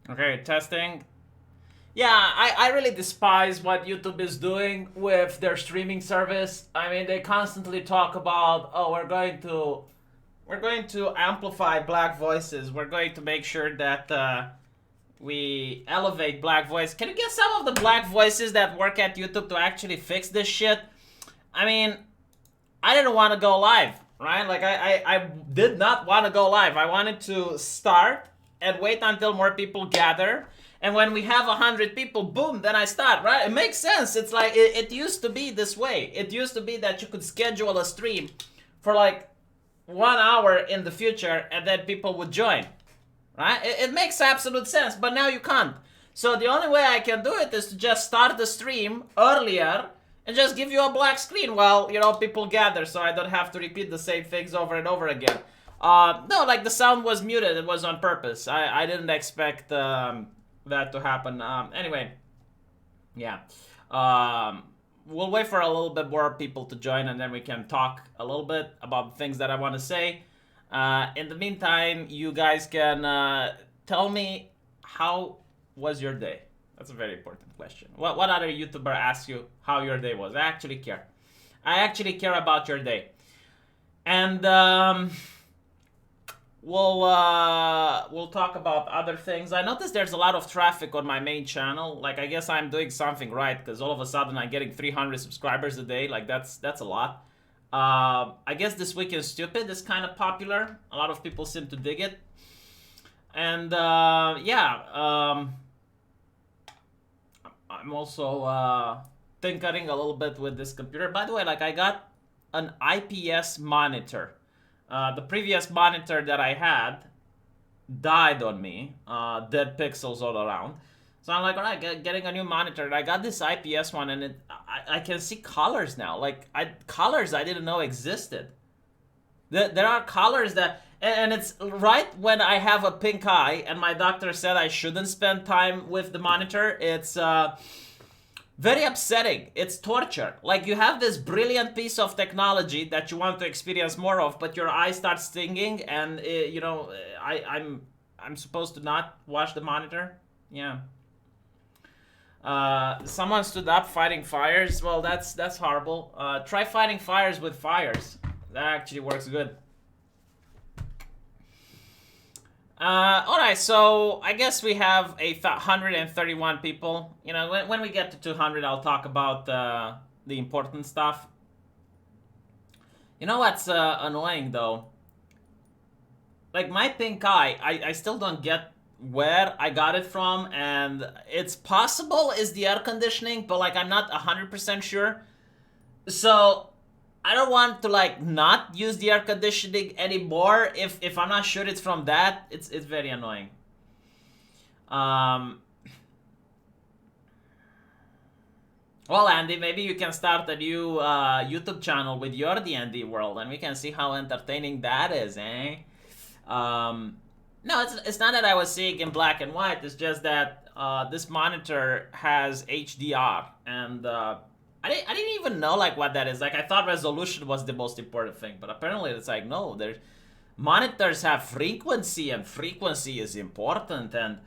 Okay, testing. Yeah, I really despise what YouTube is doing with their streaming service. I mean, they constantly talk about, oh, we're going to amplify black voices. We're going to make sure that we elevate black voice. Can you get some of the black voices that work at YouTube to actually fix this shit? I mean, I didn't want to go live, right? Like, I did not want to go live. I wanted to start and wait until more people gather. And when we have 100 people, boom, then I start, right? It makes sense. It's like, it used to be this way. It used to be that you could schedule a stream for like 1 hour in the future and then people would join, right? It makes absolute sense, but now you can't. So the only way I can do it is to just start the stream earlier and just give you a black screen while, you know, people gather, so I don't have to repeat the same things over and over again. No, like the sound was muted. It was on purpose. I didn't expect that to happen. Anyway, yeah. We'll wait for a little bit more people to join, and then we can talk a little bit about the things that I want to say. In the meantime, you guys can tell me, how was your day? That's a very important question. What other YouTuber asks you how your day was? I actually care. I actually care about your day. And we'll talk about other things. I noticed there's a lot of traffic on my main channel. Like, I guess I'm doing something right, because all of a sudden I'm getting 300 subscribers a day. Like, that's a lot. I guess This Week in Stupid is kind of popular. A lot of people seem to dig it. And yeah, I'm also tinkering a little bit with this computer. By the way, like, I got an IPS monitor. The previous monitor that I had died on me, dead pixels all around. So I'm like, all right, getting a new monitor. And I got this IPS one, and I can see colors now. Like, colors I didn't know existed. There are colors that, and it's right when I have a pink eye, and my doctor said I shouldn't spend time with the monitor. It's very upsetting. It's torture. Like, you have this brilliant piece of technology that you want to experience more of, but your eye starts stinging, and you know, I'm supposed to not watch the monitor. Yeah. Someone stood up fighting fires. Well, that's horrible. Try fighting fires with fires. That actually works good. Alright, so I guess we have 131 people. You know, when we get to 200, I'll talk about the important stuff. You know what's annoying, though? Like, my pink eye, I still don't get where I got it from, and it's possible is the air conditioning, but, like, I'm not 100% sure. So I don't want to, like, not use the air conditioning anymore if I'm not sure it's from that. It's very annoying. Well, Andy, maybe you can start a new YouTube channel with your D&D world, and we can see how entertaining that is, eh? No, it's not that I was seeing in black and white. It's just that this monitor has HDR, and I didn't even know, like, what that is. Like, I thought resolution was the most important thing, but apparently it's like, no, monitors have frequency, and frequency is important, and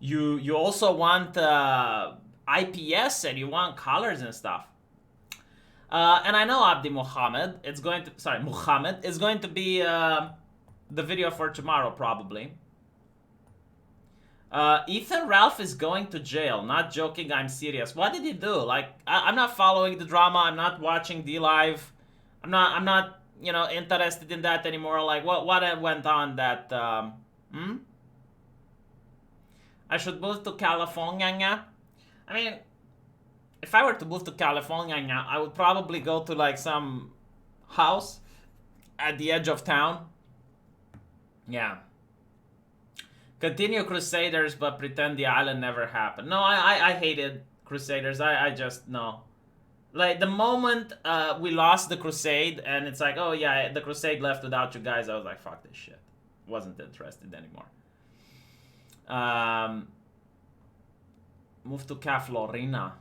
you also want IPS, and you want colors and stuff. And I know Abdi Muhammad is going to be the video for tomorrow, probably. Ethan Ralph is going to jail. Not joking, I'm serious. What did he do? Like, I'm not following the drama. I'm not watching D-Live. I'm not, you know, interested in that anymore. Like, what went on that, I should move to California. I mean, if I were to move to California, I would probably go to, like, some house at the edge of town. Yeah. Continue Crusaders, but pretend the island never happened. No, I hated Crusaders. I just, no. Like, the moment we lost the Crusade, and it's like, oh yeah, the Crusade left without you guys, I was like, fuck this shit. Wasn't interested anymore. Move to Caflorina.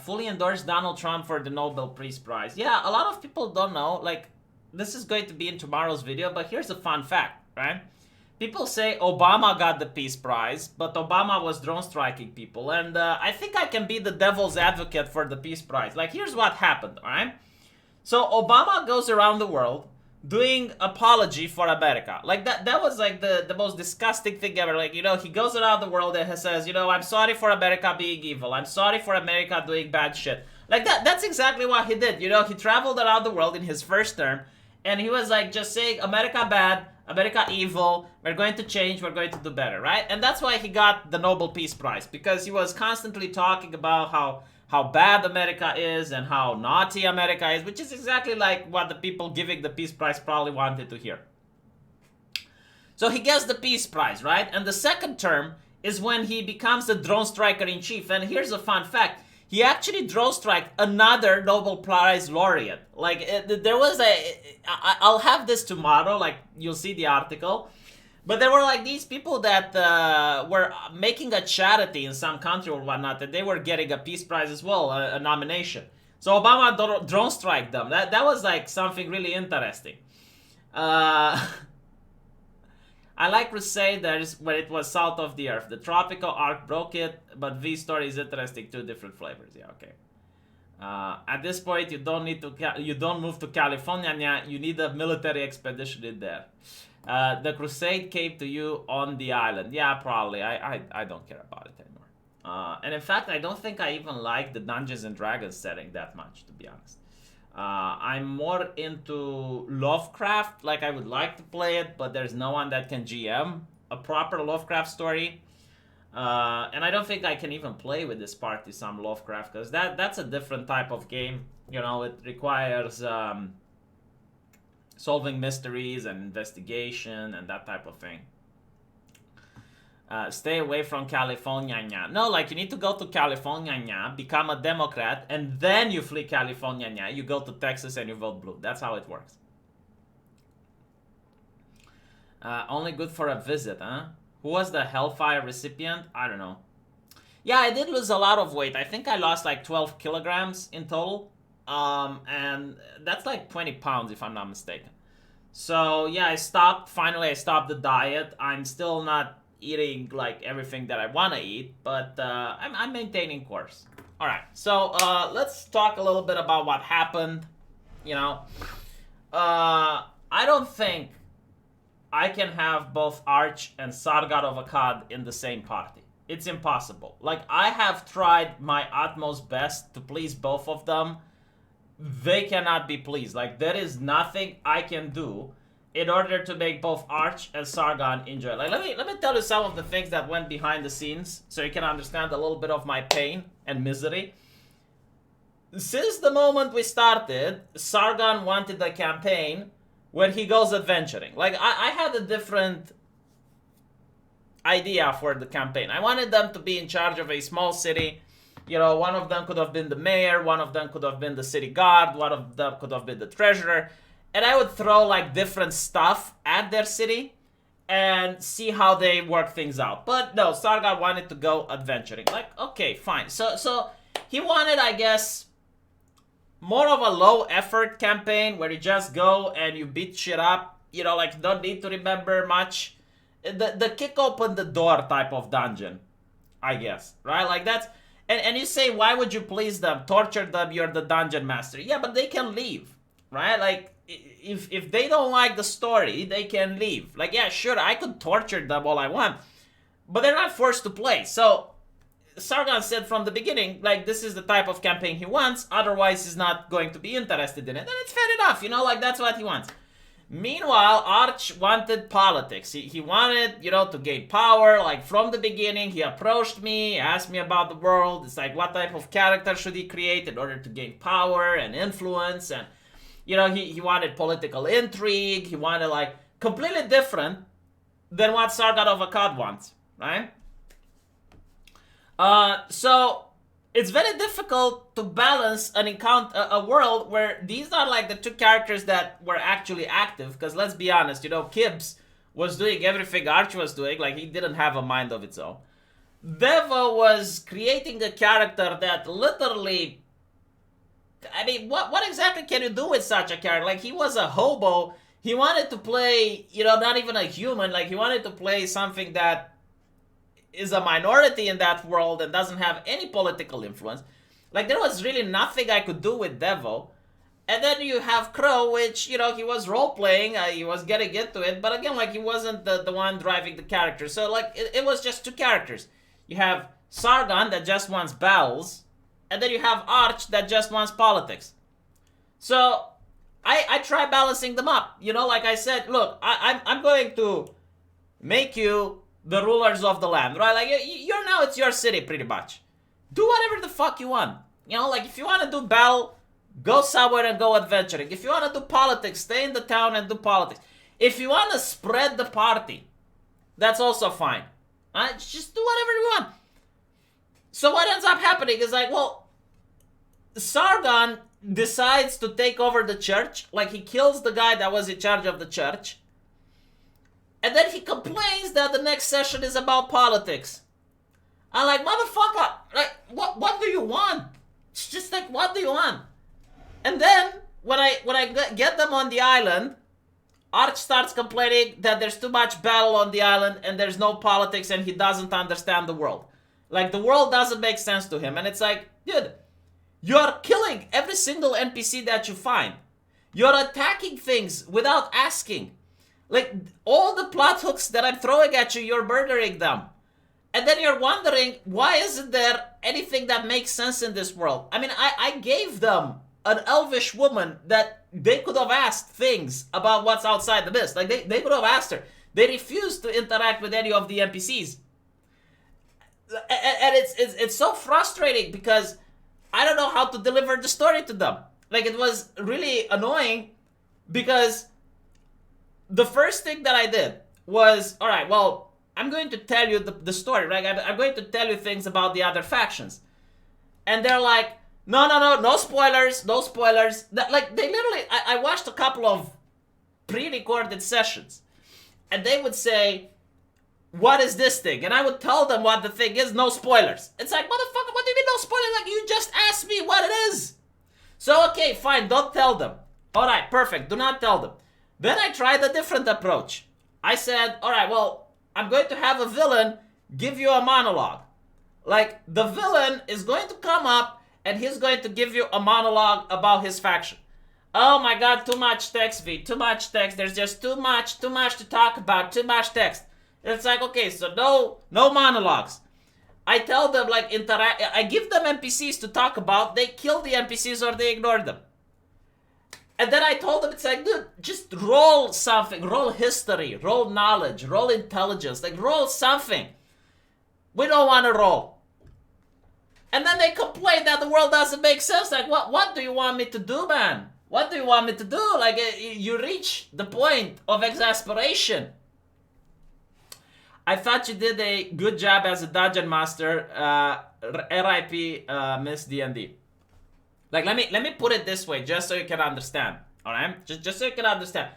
Fully endorse Donald Trump for the Nobel Peace Prize. Yeah, a lot of people don't know. Like, this is going to be in tomorrow's video, but here's a fun fact, right? people say Obama got the Peace Prize, but Obama was drone striking people. And I think I can be the devil's advocate for the Peace Prize. Like, here's what happened, all right? So Obama goes around the world doing apology for America. Like, that was like the most disgusting thing ever. Like, you know, he goes around the world and he says, you know, I'm sorry for America being evil. I'm sorry for America doing bad shit. Like, that's exactly what he did. You know, he traveled around the world in his first term, and he was like just saying, America bad, America evil, we're going to change, we're going to do better, right? And that's why he got the Nobel Peace Prize, because he was constantly talking about how bad America is and how naughty America is, which is exactly like what the people giving the Peace Prize probably wanted to hear. So he gets the Peace Prize, right? And the second term is when he becomes the drone striker in chief. And here's a fun fact. He actually drone striked another Nobel Prize laureate. Like, there was I'll have this tomorrow, like, you'll see the article. But there were, like, these people that were making a charity in some country or whatnot, that they were getting a Peace Prize as well, a nomination. So Obama drone strike them. That was, like, something really interesting. I like Crusaders when it was south of the Earth. The tropical arc broke it, but V-Story is interesting. 2 different flavors. Yeah, okay. At this point, you don't move to California. You need a military expedition in there. The Crusade came to you on the island. Yeah, probably. I don't care about it anymore. And in fact, I don't think I even like the Dungeons and Dragons setting that much, to be honest. I'm more into Lovecraft. Like, I would like to play it, but there's no one that can GM a proper Lovecraft story. And I don't think I can even play with this party some Lovecraft, because that's a different type of game. You know, it requires solving mysteries and investigation and that type of thing. Stay away from California. No, like, you need to go to California, become a Democrat, and then you flee California. You go to Texas and you vote blue. That's how it works. Only good for a visit, huh? Who was the Hellfire recipient? I don't know. Yeah, I did lose a lot of weight. I think I lost like 12 kilograms in total. And that's like 20 pounds if I'm not mistaken. So yeah, finally I stopped the diet. I'm still not eating like everything that I want to eat, but I'm maintaining course. All right, so let's talk a little bit about what happened. You know, I don't think I can have both Arch and Sargon of Akkad in the same party. It's impossible. Like, I have tried my utmost best to please both of them. They cannot be pleased. Like, there is nothing I can do in order to make both Arch and Sargon enjoy. Like, let me tell you some of the things that went behind the scenes so you can understand a little bit of my pain and misery. Since the moment we started, Sargon wanted a campaign where he goes adventuring. Like, I had a different idea for the campaign. I wanted them to be in charge of a small city. You know, one of them could have been the mayor, one of them could have been the city guard, one of them could have been the treasurer. And I would throw, like, different stuff at their city and see how they work things out. But no, Sargon wanted to go adventuring. Like, okay, fine. So he wanted, I guess, more of a low-effort campaign where you just go and you beat shit up. You know, like, don't need to remember much. The kick open the door type of dungeon, I guess, right? Like, that's... And you say, why would you please them? Torture them, you're the dungeon master. Yeah, but they can leave, right? Like, if they don't like the story, they can leave. Like, yeah, sure, I could torture them all I want, but they're not forced to play. So Sargon said from the beginning, like, this is the type of campaign he wants, otherwise he's not going to be interested in it. And it's fair enough, you know, like, that's what he wants. Meanwhile, Arch wanted politics. He wanted, you know, to gain power. Like, from the beginning, he approached me, asked me about the world. It's like, what type of character should he create in order to gain power and influence? And, you know, he wanted political intrigue. He wanted, like, completely different than what Sargon of Akkad wants, right? So it's very difficult to balance an a world where these are like the two characters that were actually active. Because let's be honest, you know, Kibbs was doing everything Arch was doing. Like, he didn't have a mind of its own. Devo was creating a character that literally... I mean, what exactly can you do with such a character? Like, he was a hobo he wanted to play, you know, not even a human, like he wanted to play something that is a minority in that world and doesn't have any political influence. Like there was really nothing I could do with Devo. And then you have Crow, which, you know, he was role-playing, he was getting into it, but again, like, he wasn't the one driving the character. So, like, it was just two characters. You have Sargon that just wants battles, and then you have Arch that just wants politics. So, I try balancing them up. You know, like I said, look, I'm going to make you the rulers of the land, right? Like, you're now, it's your city, pretty much. Do whatever the fuck you want. You know, like, if you want to do battle, go somewhere and go adventuring. If you want to do politics, stay in the town and do politics. If you want to spread the party, that's also fine. Just do whatever you want. So what ends up happening is like, well, Sargon decides to take over the church. Like, he kills the guy that was in charge of the church. And then he complains that the next session is about politics. I'm like, motherfucker, like, what do you want? It's just like, what do you want? And then, when I get them on the island, Arch starts complaining that there's too much battle on the island and there's no politics and he doesn't understand the world. Like, the world doesn't make sense to him. And it's like, dude, you're killing every single NPC that you find. You're attacking things without asking. Like, all the plot hooks that I'm throwing at you, you're murdering them. And then you're wondering, why isn't there anything that makes sense in this world? I mean, I gave them an elvish woman that they could have asked things about what's outside the mist. Like, they could have asked her. They refused to interact with any of the NPCs. And it's so frustrating because I don't know how to deliver the story to them. Like, it was really annoying because the first thing that I did was, all right, well, I'm going to tell you the story, right? I'm going to tell you things about the other factions. And they're like, no spoilers, no spoilers. Like, they literally, I watched a couple of pre-recorded sessions, and they would say, what is this thing? And I would tell them what the thing is, no spoilers. It's like, motherfucker, what do you mean no spoilers? Like, you just asked me what it is. So, okay, fine, don't tell them. All right, perfect, do not tell them. Then I tried a different approach. I said, all right, well, I'm going to have a villain give you a monologue. Like, the villain is going to come up and he's going to give you a monologue about his faction. Oh my god, too much text, V. Too much text. There's just too much to talk about. Too much text. It's like, okay, so no monologues. I tell them, like, I give them NPCs to talk about. They kill the NPCs or they ignore them. And then I told them, it's like, dude, just roll something. Roll history. Roll knowledge. Roll intelligence. Like, roll something. We don't want to roll. And then they complain that the world doesn't make sense. Like, what do you want me to do, man? What do you want me to do? Like, you reach the point of exasperation. I thought you did a good job as a dungeon master. RIP, Miss D&D. Like, let me put it this way, just so you can understand. All right, just so you can understand.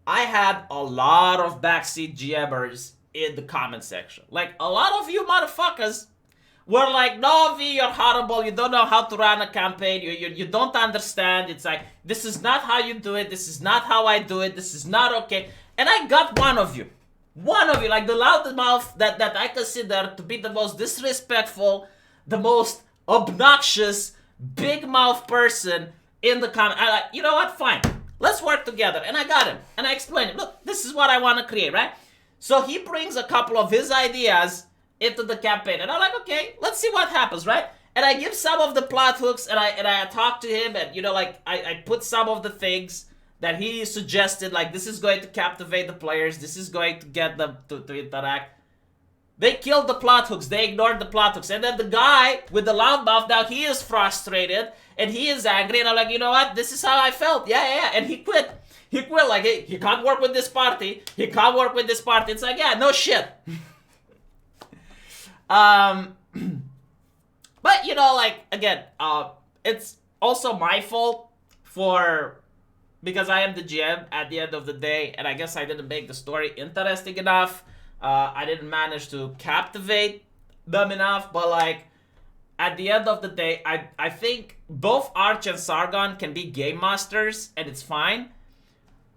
I had a lot of backseat GMers in the comment section. Like, a lot of you motherfuckers were like, no, V, you're horrible. You don't know how to run a campaign. You don't understand. It's like, this is not how you do it. This is not how I do it. This is not okay. And I got one of you. One of you, like the loudmouth that I consider to be the most disrespectful, the most obnoxious, big mouth person in the comment. I like, you know what? Fine. Let's work together. And I got him. And I explained him, look, this is what I want to create, right? So he brings a couple of his ideas into the campaign. And I'm like, okay, let's see what happens, right? And I give some of the plot hooks and I talk to him and, you know, like, I put some of the things that he suggested, like, this is going to captivate the players, this is going to get them to interact. They killed the plot hooks, they ignored the plot hooks, and then the guy with the loudmouth, now he is frustrated, and he is angry, and I'm like, you know what, this is how I felt, yeah, and he quit. He quit, like, hey, he can't work with this party, he can't work with this party, it's like, yeah, no shit. But, you know, like, again, it's also my fault because I am the GM at the end of the day, and I guess I didn't make the story interesting enough. I didn't manage to captivate them enough, but like, at the end of the day, I think both Arch and Sargon can be game masters, and it's fine.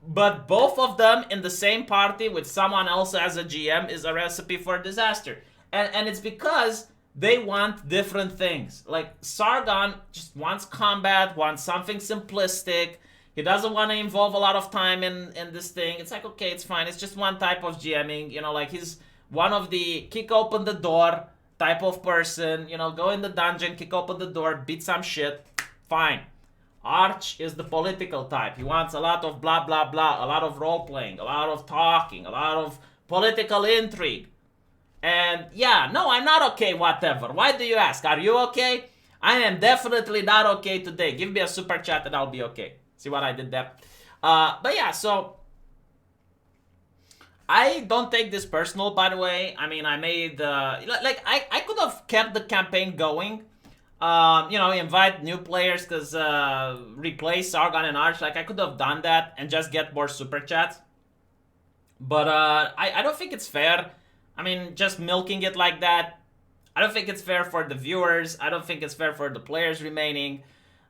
But both of them in the same party with someone else as a GM is a recipe for disaster. And it's because they want different things. Like Sargon just wants combat, wants something simplistic. He doesn't want to involve a lot of time in this thing. It's like, okay, it's fine. It's just one type of GMing. You know, like he's one of the kick open the door type of person. You know, go in the dungeon, kick open the door, beat some shit. Fine. Arch is the political type. He wants a lot of blah, blah, blah, a lot of role-playing, a lot of talking, a lot of political intrigue. And yeah, no, I'm not okay, whatever. Why do you ask? Are you okay? I am definitely not okay today. Give me a super chat and I'll be okay. See what I did there? But yeah, so I don't take this personal, by the way. I mean, I made, I could have kept the campaign going. You know, invite new players because replace Sargon and Arch. Like I could have done that and just get more super chats. But I don't think it's fair. I mean, just milking it like that. I don't think it's fair for the viewers. I don't think it's fair for the players remaining.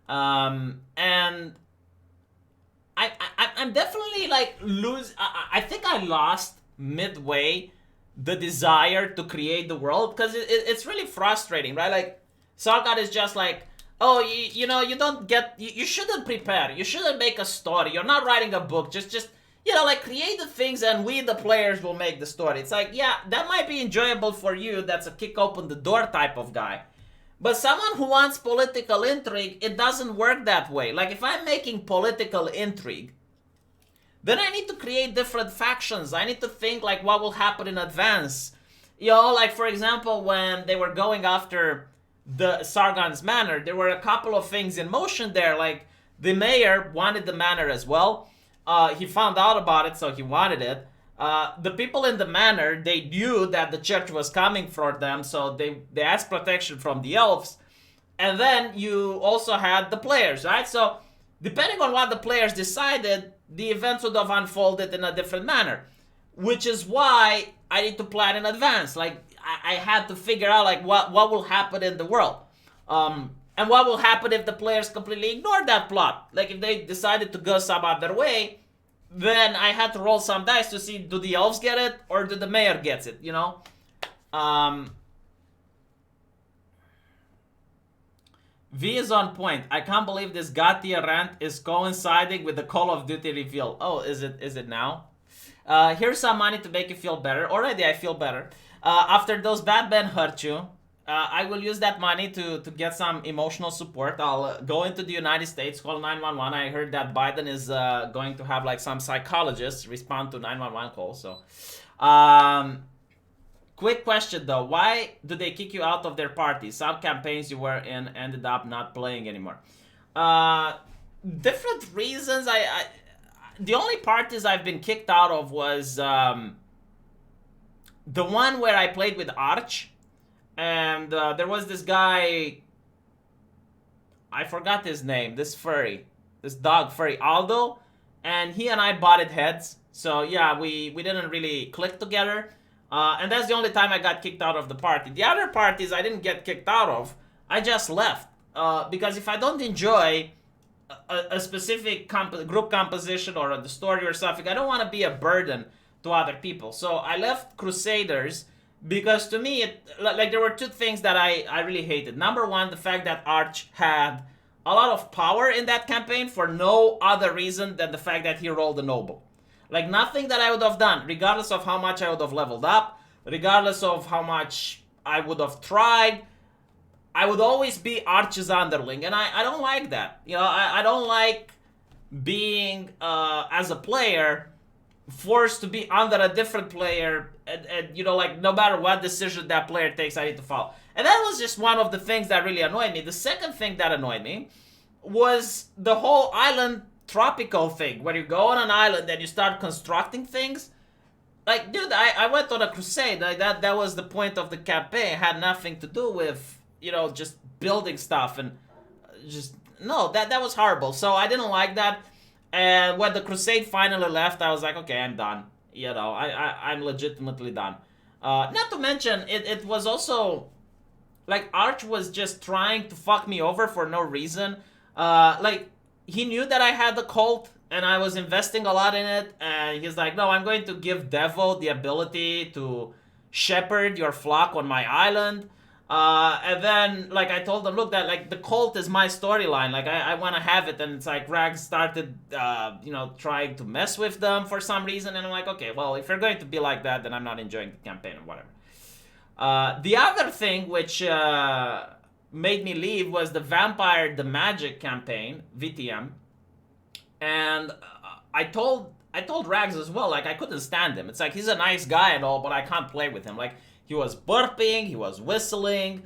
And I'm definitely like I think I lost midway the desire to create the world because it's really frustrating, right? Like Sargon is just like, oh, you know, you don't get, you shouldn't prepare. You shouldn't make a story. You're not writing a book. Just you know, like create the things and we, the players, will make the story. It's like, yeah, that might be enjoyable for you. That's a kick open the door type of guy. But someone who wants political intrigue, it doesn't work that way. Like if I'm making political intrigue, then I need to create different factions. I need to think like what will happen in advance. You know, like for example, when they were going after the Sargon's manor, there were a couple of things in motion there. Like the mayor wanted the manor as well. He found out about it, so he wanted it. The people in the manor, they knew that the church was coming for them, so they asked protection from the elves. And then you also had the players, right? So depending on what the players decided, the events would have unfolded in a different manner. Which is why I need to plan in advance. Like I had to figure out like what will happen in the world. And what will happen if the players completely ignore that plot? Like if they decided to go some other way, then I had to roll some dice to see, do the elves get it or do the mayor gets it, you know? V is on point. I can't believe this God tier rant is coinciding with the Call of Duty reveal. Oh, is it now? Here's some money to make you feel better. Already I feel better. After those bad men hurt you, I will use that money to get some emotional support. I'll go into the United States, call 911. I heard that Biden is going to have like some psychologists respond to 911 calls. So, quick question though. Why do they kick you out of their party? Some campaigns you were in ended up not playing anymore. Different reasons. The only parties I've been kicked out of was the one where I played with Arch. And there was this guy, I forgot his name, this dog furry, Aldo, and he and I butted heads. So yeah, we didn't really click together. And that's the only time I got kicked out of the party. The other parties I didn't get kicked out of, I just left. Because if I don't enjoy a specific group composition or the story or something, I don't want to be a burden to other people. So I left Crusaders. Because to me, there were two things that I really hated. Number one, the fact that Arch had a lot of power in that campaign for no other reason than the fact that he rolled a noble. Like nothing that I would have done, regardless of how much I would have leveled up, regardless of how much I would have tried, I would always be Arch's underling. And I don't like that. You know, I don't like being, as a player, forced to be under a different player and you know, like no matter what decision that player takes, I need to follow. And that was just one of the things that really annoyed me. The second thing that annoyed me was the whole island tropical thing, where you go on an island and you start constructing things. Like, dude, I went on a crusade. Like that was the point of the campaign. It had nothing to do with, you know, just building stuff and just, no, that was horrible. So I didn't like that. And when the crusade finally left, I was like, okay, I'm done. You know, I'm legitimately done. Not to mention, it was also, like, Arch was just trying to fuck me over for no reason. Like, he knew that I had the cult and I was investing a lot in it, and he's like, no, I'm going to give Devo the ability to shepherd your flock on my island. And then, like, I told him, look, that, like, the cult is my storyline. Like, I want to have it. And it's like, Rags started, trying to mess with them for some reason. And I'm like, okay, well, if you're going to be like that, then I'm not enjoying the campaign or whatever. The other thing which made me leave was the Vampire the Magic campaign, VTM. And I told Rags as well, like, I couldn't stand him. It's like, he's a nice guy and all, but I can't play with him. Like, he was burping, he was whistling,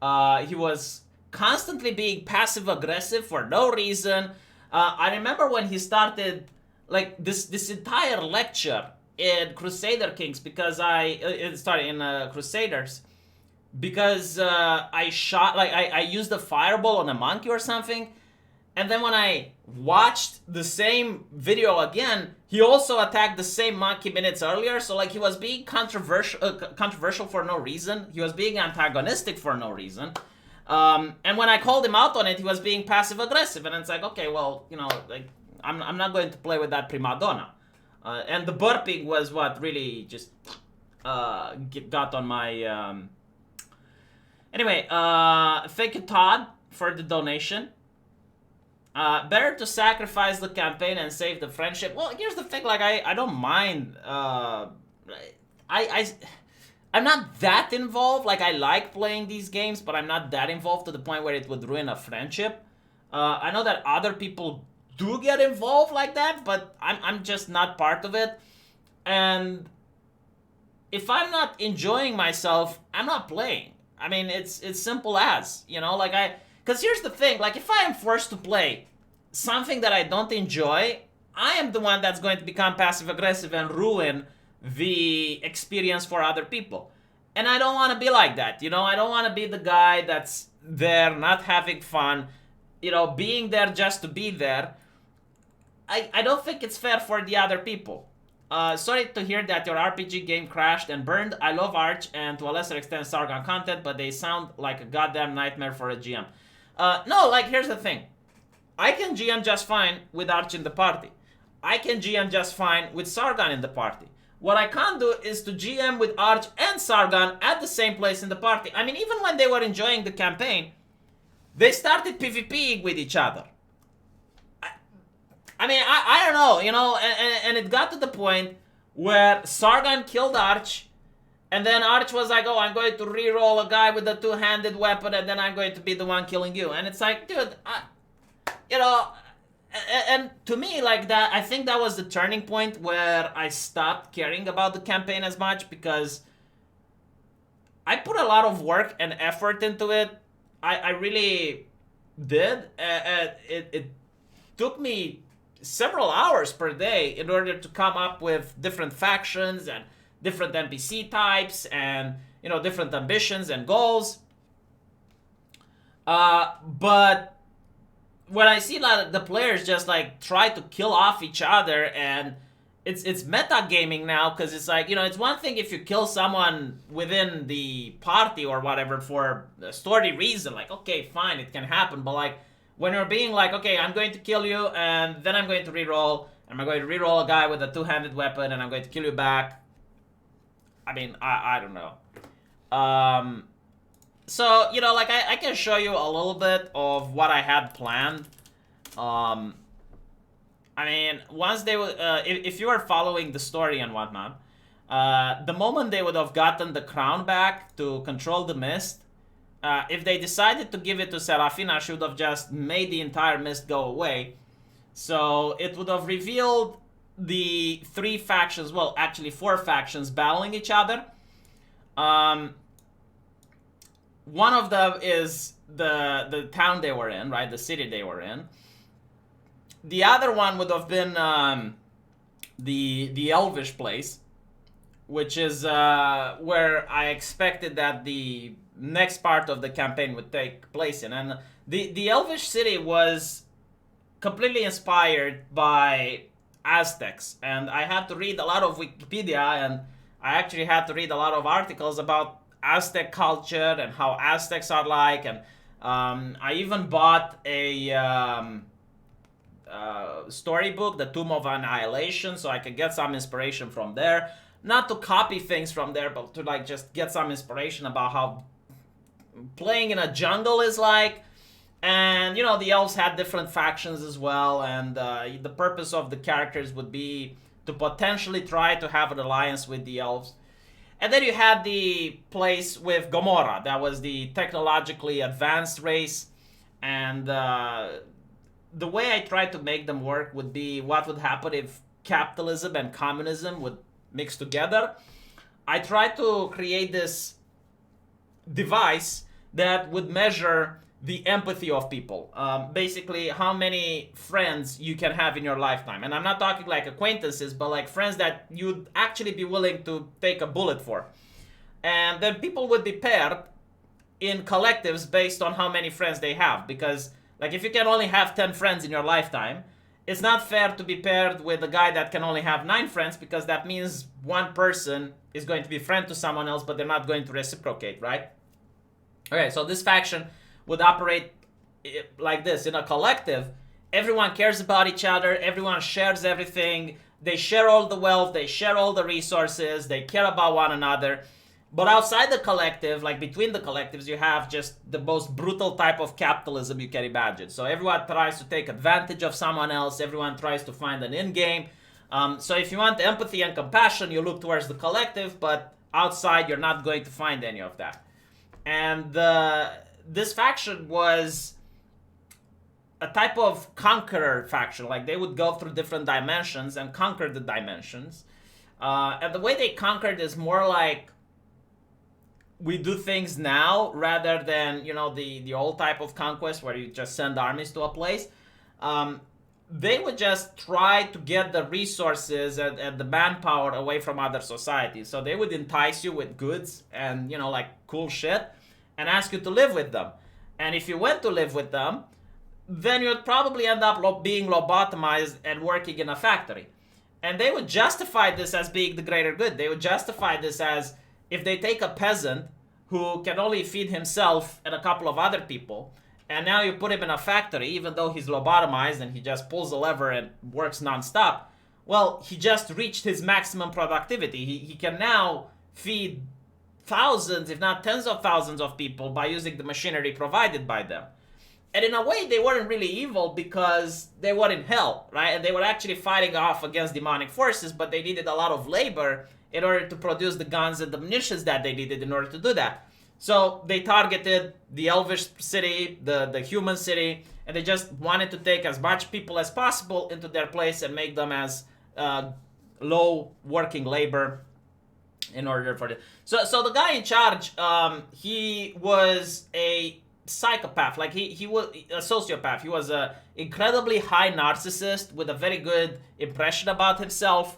he was constantly being passive-aggressive for no reason. I remember when he started, like, this entire lecture in Crusader Kings, because in Crusaders, because I shot, like, I used a fireball on a monkey or something, and then when I watched the same video again, he also attacked the same monkey minutes earlier. So, like, he was being controversial for no reason. He was being antagonistic for no reason. And when I called him out on it, he was being passive aggressive. And it's like, okay, well, like, I'm not going to play with that prima donna. And the burping was what really just got on my. Anyway, thank you, Todd, for the donation. Better to sacrifice the campaign and save the friendship. Well, here's the thing, like, I don't mind. I'm not that involved. Like, I like playing these games, but I'm not that involved to the point where it would ruin a friendship. I know that other people do get involved like that, but I'm just not part of it. And if I'm not enjoying myself, I'm not playing. I mean, it's simple as, like, because here's the thing, like, if I am forced to play something that I don't enjoy, I am the one that's going to become passive-aggressive and ruin the experience for other people. And I don't want to be like that, I don't want to be the guy that's there, not having fun, being there just to be there. I don't think it's fair for the other people. Sorry to hear that your RPG game crashed and burned. I love Arch and to a lesser extent Sargon content, but they sound like a goddamn nightmare for a GM. No, like, here's the thing. I can GM just fine with Arch in the party. I can GM just fine with Sargon in the party. What I can't do is to GM with Arch and Sargon at the same place in the party. I mean, even when they were enjoying the campaign, they started PvPing with each other. I mean, I don't know, and it got to the point where Sargon killed Arch, and then Arch was like, oh, I'm going to reroll a guy with a two-handed weapon, and then I'm going to be the one killing you. And it's like, dude, and to me, like, that, I think that was the turning point where I stopped caring about the campaign as much, because I put a lot of work and effort into it. I really did. It took me several hours per day in order to come up with different factions and different NPC types and, different ambitions and goals. But when I see like the players just like try to kill off each other, and it's metagaming now, because it's like, it's one thing if you kill someone within the party or whatever for a story reason, like, okay, fine, it can happen, but like, when you're being like, okay, I'm going to kill you, and then I'm going to reroll, and I'm going to reroll a guy with a two-handed weapon, and I'm going to kill you back. I mean, I don't know. So, like, I can show you a little bit of what I had planned. I mean, once they would, if you were following the story and whatnot, the moment they would have gotten the crown back to control the mist, if they decided to give it to Serafina, she would have just made the entire mist go away. So it would have revealed the three factions, well, actually 4 factions battling each other. One of them is the town they were in, right? The city they were in. The other one would have been the Elvish place, which is where I expected that the next part of the campaign would take place in. And the Elvish city was completely inspired by Aztecs, and I had to read a lot of Wikipedia, and I actually had to read a lot of articles about Aztec culture and how Aztecs are like, and I even bought a storybook, the Tomb of Annihilation, so I could get some inspiration from there. Not to copy things from there, but to like just get some inspiration about how playing in a jungle is like. And, you know, the elves had different factions as well, and the purpose of the characters would be to potentially try to have an alliance with the elves. And then you had the place with Gomorrah. That was the technologically advanced race. And the way I tried to make them work would be what would happen if capitalism and communism would mix together. I tried to create this device that would measure the empathy of people. Basically, how many friends you can have in your lifetime. And I'm not talking like acquaintances, but like friends that you'd actually be willing to take a bullet for. And then people would be paired in collectives based on how many friends they have. Because like if you can only have 10 friends in your lifetime, it's not fair to be paired with a guy that can only have 9 friends, because that means one person is going to be friend to someone else, but they're not going to reciprocate, right? Okay, so this faction would operate like this. In a collective, everyone cares about each other, everyone shares everything, they share all the wealth, they share all the resources, they care about one another. But outside the collective, like between the collectives, you have just the most brutal type of capitalism you can imagine. So everyone tries to take advantage of someone else, everyone tries to find an end game. So if you want empathy and compassion, you look towards the collective, but outside you're not going to find any of that. And this faction was a type of conqueror faction. Like they would go through different dimensions and conquer the dimensions. And the way they conquered is more like we do things now rather than, you know, the old type of conquest where you just send armies to a place. They would just try to get the resources and the manpower away from other societies. So they would entice you with goods and, you know, like cool shit, and ask you to live with them. And if you went to live with them, then you'd probably end up being lobotomized and working in a factory. And they would justify this as being the greater good. They would justify this as, if they take a peasant who can only feed himself and a couple of other people, and now you put him in a factory, even though he's lobotomized and he just pulls a lever and works nonstop, well, he just reached his maximum productivity. He can now feed thousands, if not tens of thousands of people by using the machinery provided by them. And in a way, they weren't really evil because they were in hell, right? And they were actually fighting off against demonic forces, but they needed a lot of labor in order to produce the guns and the munitions that they needed in order to do that. So they targeted the elvish city, the human city, and they just wanted to take as much people as possible into their place and make them as low working labor in order for it. So the guy in charge, he was a psychopath. Like he was a sociopath. He was a incredibly high narcissist with a very good impression about himself.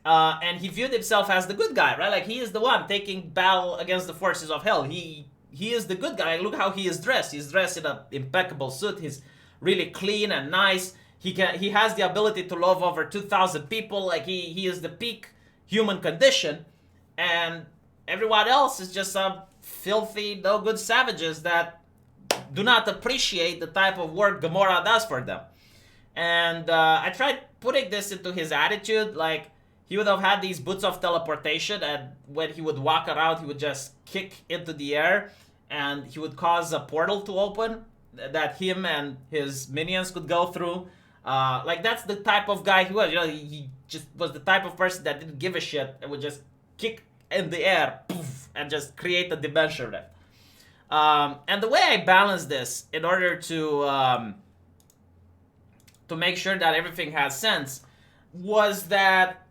And he viewed himself as the good guy, right? Like he is the one taking battle against the forces of hell. He is the good guy. Look how he is dressed. He's dressed in an impeccable suit. He's really clean and nice. He has the ability to love over 2,000 people. Like he is the peak human condition. And everyone else is just some filthy, no good savages that do not appreciate the type of work Gomorrah does for them. And I tried putting this into his attitude. Like, he would have had these boots of teleportation, and when he would walk around, he would just kick into the air, and he would cause a portal to open that him and his minions could go through. Like, that's the type of guy he was. You know, he just was the type of person that didn't give a shit and would just kick in the air, poof, and just create a dimension rift. And the way I balanced this in order to make sure that everything has sense was that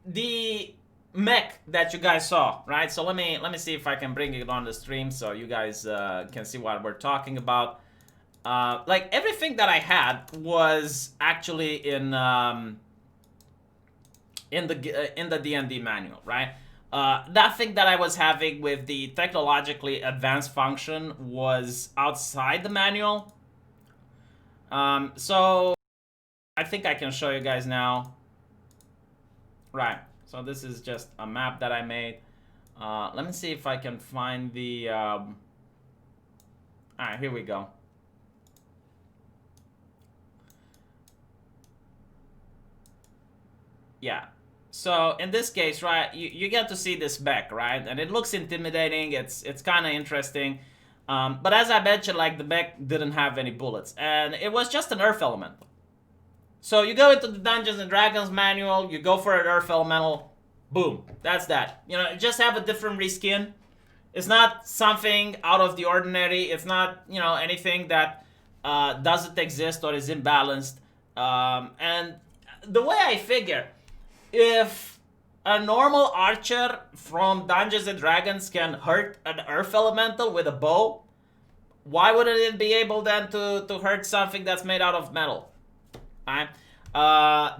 the mech that you guys saw, right? So let me see if I can bring it on the stream so you guys can see what we're talking about. Like, everything that I had was actually in the D&D manual, right? Nothing that I was having with the technologically advanced function was outside the manual. So I think I can show you guys now. Right, so this is just a map that I made. Let me see if I can find the... Alright, here we go. Yeah. So in this case, right, you get to see this mech, right? And it looks intimidating. It's kind of interesting. But as I mentioned, like the mech didn't have any bullets. And it was just an earth elemental. So you go into the Dungeons and Dragons manual, you go for an earth elemental, boom, that's that. You know, just have a different reskin. It's not something out of the ordinary. It's not, you know, anything that doesn't exist or is imbalanced. And the way I figure, if a normal archer from Dungeons and Dragons can hurt an earth elemental with a bow, why wouldn't it be able then to hurt something that's made out of metal? Right?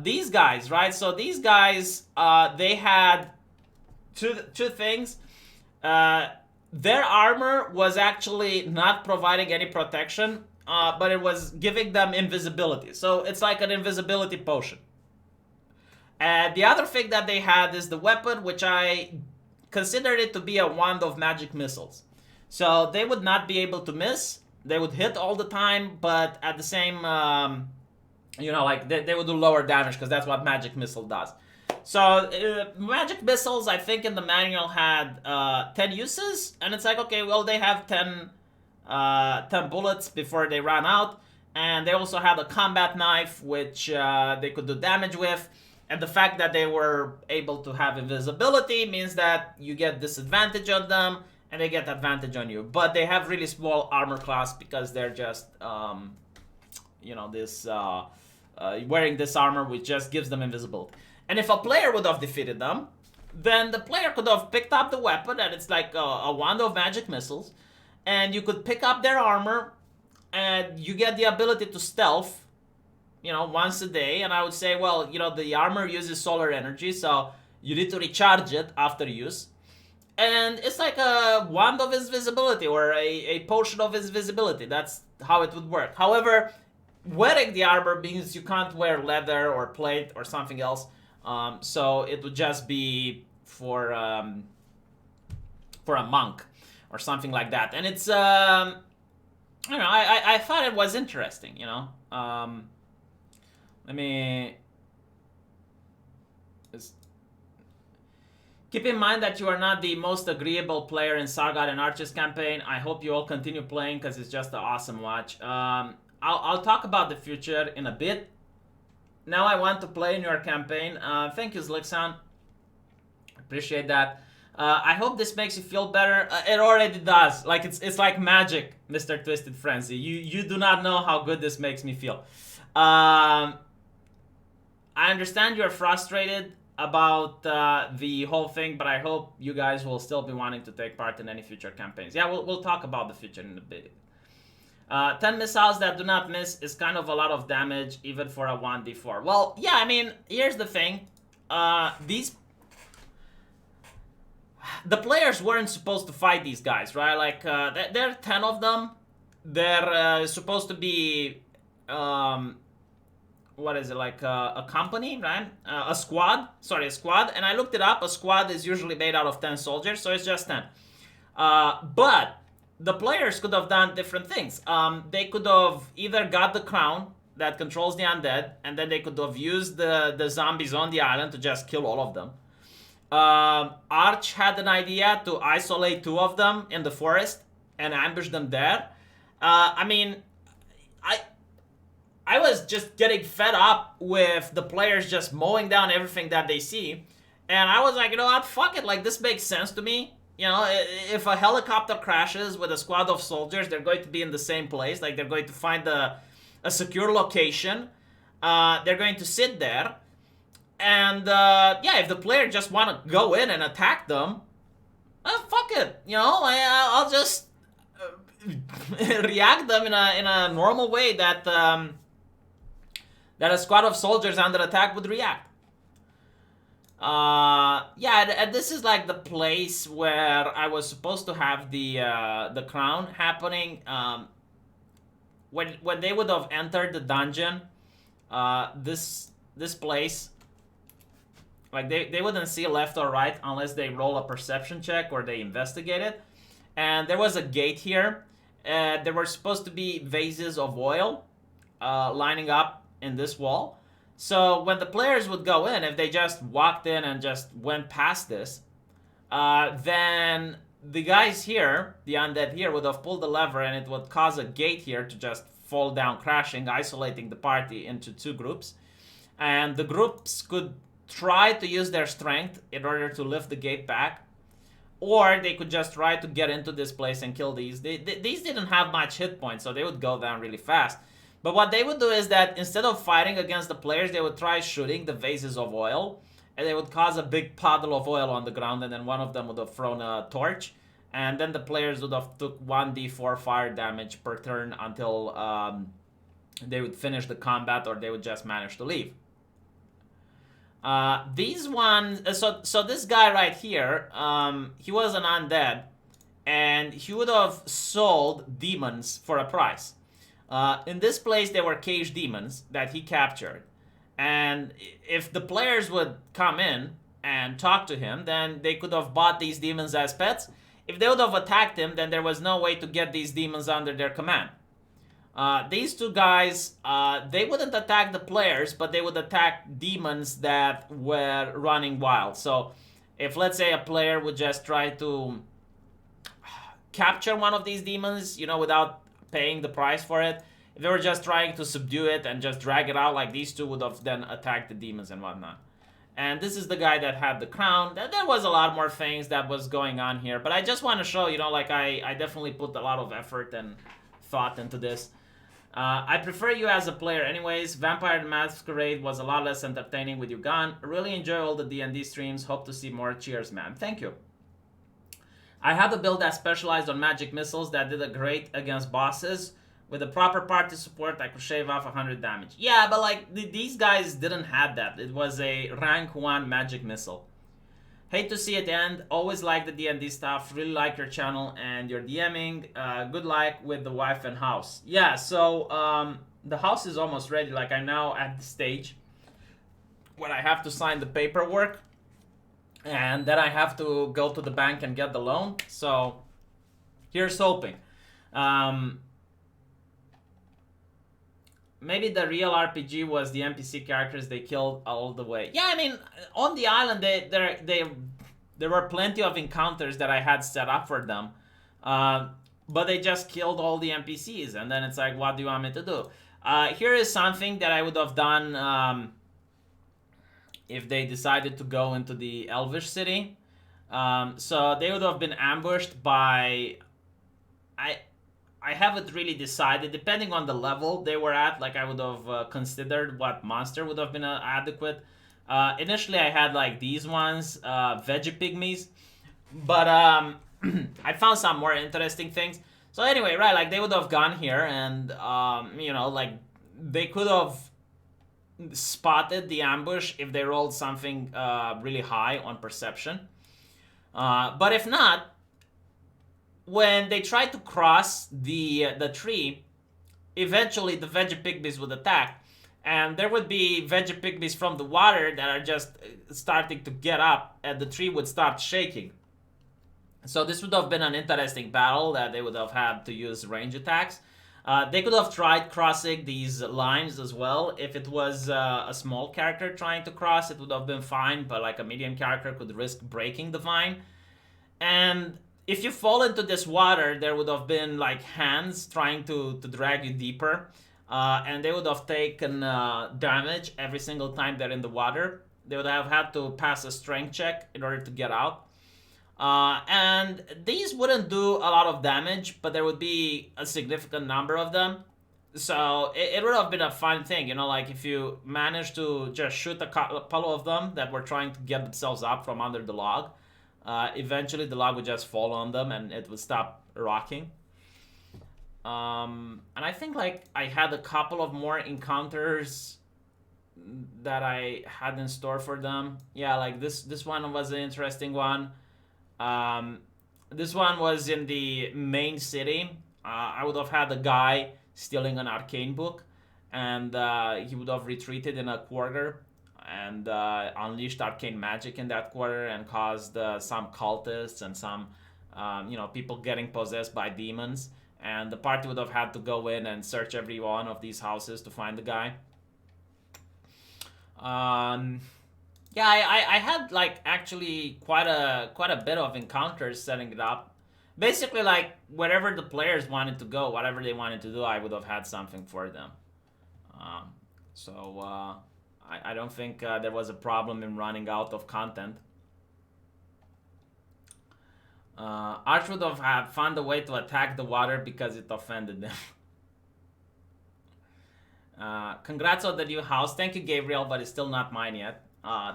These guys, right? So these guys, they had two things. Their armor was actually not providing any protection, but it was giving them invisibility. So it's like an invisibility potion. And the other thing that they had is the weapon, which I considered it to be a wand of magic missiles. So they would not be able to miss. They would hit all the time, but at the same, you know, like they would do lower damage because that's what magic missile does. So magic missiles, I think in the manual had 10 uses, and it's like, okay, well, they have 10 bullets before they ran out, and they also had a combat knife, which they could do damage with. And the fact that they were able to have invisibility means that you get disadvantage on them, and they get advantage on you. But they have really small armor class because they're just, you know, this wearing this armor, which just gives them invisibility. And if a player would have defeated them, then the player could have picked up the weapon, and it's like a wand of magic missiles, and you could pick up their armor, and you get the ability to stealth, you know, once a day. And I would say, well, you know, the armor uses solar energy, so you need to recharge it after use. And it's like a wand of invisibility or a potion of invisibility. That's how it would work. However, wearing the armor means you can't wear leather or plate or something else. So it would just be for a monk or something like that. And it's, I don't know, I thought it was interesting, you know. Let me just keep in mind that you are not the most agreeable player in Sargon and Arches campaign. I hope you all continue playing because it's just an awesome watch. I'll talk about the future in a bit. Now I want to play in your campaign. Thank you, Zlixan. Appreciate that. I hope this makes you feel better. It already does. Like it's like magic, Mr. Twisted Frenzy. You do not know how good this makes me feel. I understand you're frustrated about the whole thing, but I hope you guys will still be wanting to take part in any future campaigns. Yeah, we'll talk about the future in a bit. 10 missiles that do not miss is kind of a lot of damage, even for a 1d4. Well, yeah, I mean, here's the thing. The players weren't supposed to fight these guys, right? Like, there are 10 of them. They're supposed to be, what is it, like a company, right? A squad. Sorry, a squad. And I looked it up. A squad is usually made out of 10 soldiers, so it's just 10. But the players could have done different things. They could have either got the crown that controls the undead, and then they could have used the zombies on the island to just kill all of them. Arch had an idea to isolate 2 of them in the forest and ambush them there. I mean, I was just getting fed up with the players just mowing down everything that they see. And I was like, you know what, fuck it, like this makes sense to me. You know, if a helicopter crashes with a squad of soldiers, they're going to be in the same place. Like, they're going to find a secure location. They're going to sit there. And, yeah, if the player just want to go in and attack them, fuck it. You know, I'll just react them in a normal way that a squad of soldiers under attack would react. Yeah, and this is like the place where I was supposed to have the crown happening. When they would have entered the dungeon, this place, like they wouldn't see left or right unless they roll a perception check or they investigate it. And there was a gate here. There were supposed to be vases of oil lining up in this wall. So when the players would go in, if they just walked in and just went past this, then the guys here, the undead here, would have pulled the lever and it would cause a gate here to just fall down crashing, isolating the party into two groups. And the groups could try to use their strength in order to lift the gate back, or they could just try to get into this place and kill these. These didn't have much hit points, so they would go down really fast. But what they would do is that instead of fighting against the players, they would try shooting the vases of oil, and they would cause a big puddle of oil on the ground, and then one of them would have thrown a torch, and then the players would have took 1d4 fire damage per turn until they would finish the combat, or they would just manage to leave. These ones, so this guy right here, he was an undead, and he would have sold demons for a price. In this place, there were caged demons that he captured. And if the players would come in and talk to him, then they could have bought these demons as pets. If they would have attacked him, then there was no way to get these demons under their command. These two guys, they wouldn't attack the players, but they would attack demons that were running wild. So if, let's say, a player would just try to capture one of these demons, you know, without paying the price for it, if they were just trying to subdue it and just drag it out, like these two would have then attacked the demons and whatnot. And this is the guy that had the crown. There was a lot more things that was going on here, but I just want to show, you know, like I definitely put a lot of effort and thought into this. I prefer you as a player anyways. Vampire the Masquerade was a lot less entertaining with you gone. Really enjoy all the D&D streams. Hope to see more. Cheers, man. Thank you. I had a build that specialized on magic missiles that did a great against bosses. With the proper party support, I could shave off 100 damage. Yeah, but like, these guys didn't have that. It was a rank 1 magic missile. Hate to see it end. Always like the D&D stuff. Really like your channel and your DMing. Good luck with the wife and house. Yeah, so the house is almost ready. Like, I'm now at the stage when I have to sign the paperwork. And then I have to go to the bank and get the loan. So, here's hoping. Maybe the real RPG was the NPC characters they killed all the way. Yeah, I mean, on the island, there were plenty of encounters that I had set up for them. But they just killed all the NPCs. And then it's like, what do you want me to do? Here is something that I would have done if they decided to go into the Elvish city. So they would have been ambushed by... I haven't really decided, depending on the level they were at, like I would have considered what monster would have been adequate. Initially I had like these ones, veggie pygmies, but I found some more interesting things. So anyway, right, like they would have gone here and, you know, like they could have spotted the ambush if they rolled something really high on perception. But if not, when they tried to cross the tree, eventually the veggie pygmies would attack. And there would be veggie pygmies from the water that are just starting to get up, and the tree would start shaking. So this would have been an interesting battle that they would have had to use range attacks. They could have tried crossing these lines as well. If it was a small character trying to cross, it would have been fine, but like a medium character could risk breaking the vine. And if you fall into this water, there would have been like hands trying to drag you deeper. And they would have taken damage every single time they're in the water. They would have had to pass a strength check in order to get out. And these wouldn't do a lot of damage, but there would be a significant number of them. So it would have been a fun thing, you know, like if you managed to just shoot a couple of them that were trying to get themselves up from under the log. Eventually the log would just fall on them and it would stop rocking. And I think like I had a couple of more encounters that I had in store for them. Yeah, like this one was an interesting one. This one was in the main city. I would have had a guy stealing an arcane book, and he would have retreated in a quarter and unleashed arcane magic in that quarter and caused some cultists and some people getting possessed by demons, and the party would have had to go in and search every one of these houses to find the guy. Um, yeah, I had like actually quite a bit of encounters setting it up. Basically, like wherever the players wanted to go, whatever they wanted to do, I would have had something for them. Um, so I don't think there was a problem in running out of content. Arch would have found a way to attack the water because it offended them. Congrats on the new house. Thank you, Gabriel, but it's still not mine yet.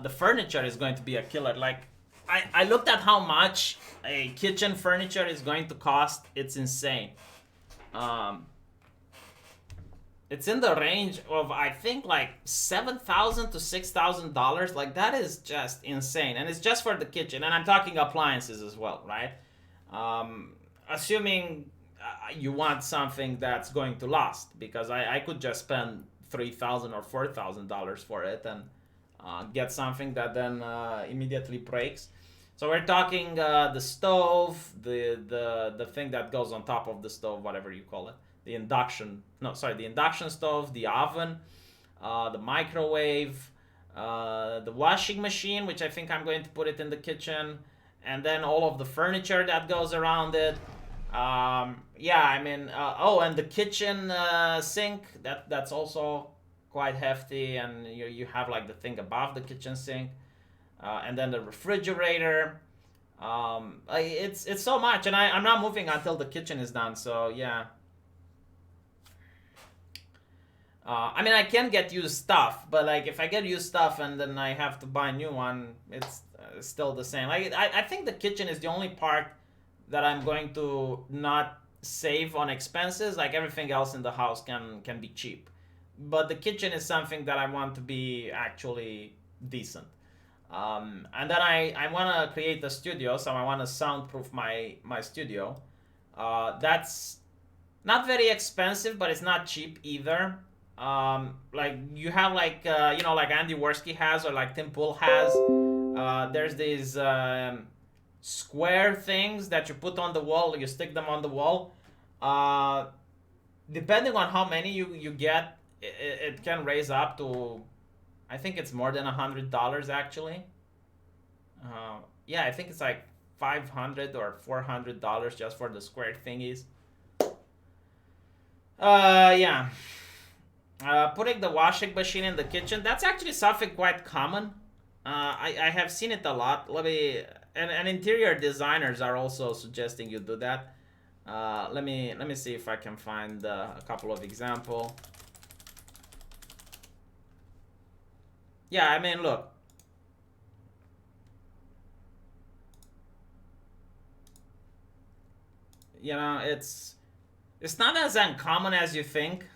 The furniture is going to be a killer. Like, I looked at how much a kitchen furniture is going to cost. It's insane. Um, it's in the range of, I think, like $7,000 to $6,000. Like, that is just insane. And it's just for the kitchen. And I'm talking appliances as well, right? Assuming you want something that's going to last, because I could just spend $3,000 or $4,000 for it and get something that then immediately breaks. So we're talking the stove, the thing that goes on top of the stove, whatever you call it, the induction stove, the oven, the microwave, the washing machine, which I think I'm going to put it in the kitchen, and then all of the furniture that goes around it. Yeah, I mean, and the kitchen sink, that's also quite hefty, and you have like the thing above the kitchen sink, and then the refrigerator. It's so much, and I'm not moving until the kitchen is done. So yeah. I mean, I can get used stuff, but like if I get used stuff and then I have to buy a new one, it's still the same. Like I think the kitchen is the only part that I'm going to not save on expenses. Like everything else in the house can be cheap, but the kitchen is something that I want to be actually decent. And then I want to create a studio, so I want to soundproof my studio. That's not very expensive, but it's not cheap either. Like you have like like Andy Worski has, or like Tim Pool has. There's these square things that you put on the wall. You stick them on the wall. Depending on how many you get, it can raise up to, I think it's more than $100 actually. Yeah, I think it's like $500 or $400 just for the square thingies. Yeah. Putting the washing machine in the kitchen, that's actually something quite common. I have seen it a lot. And interior designers are also suggesting you do that. Let me see if I can find a couple of example. Yeah, I mean, look. You know, it's not as uncommon as you think.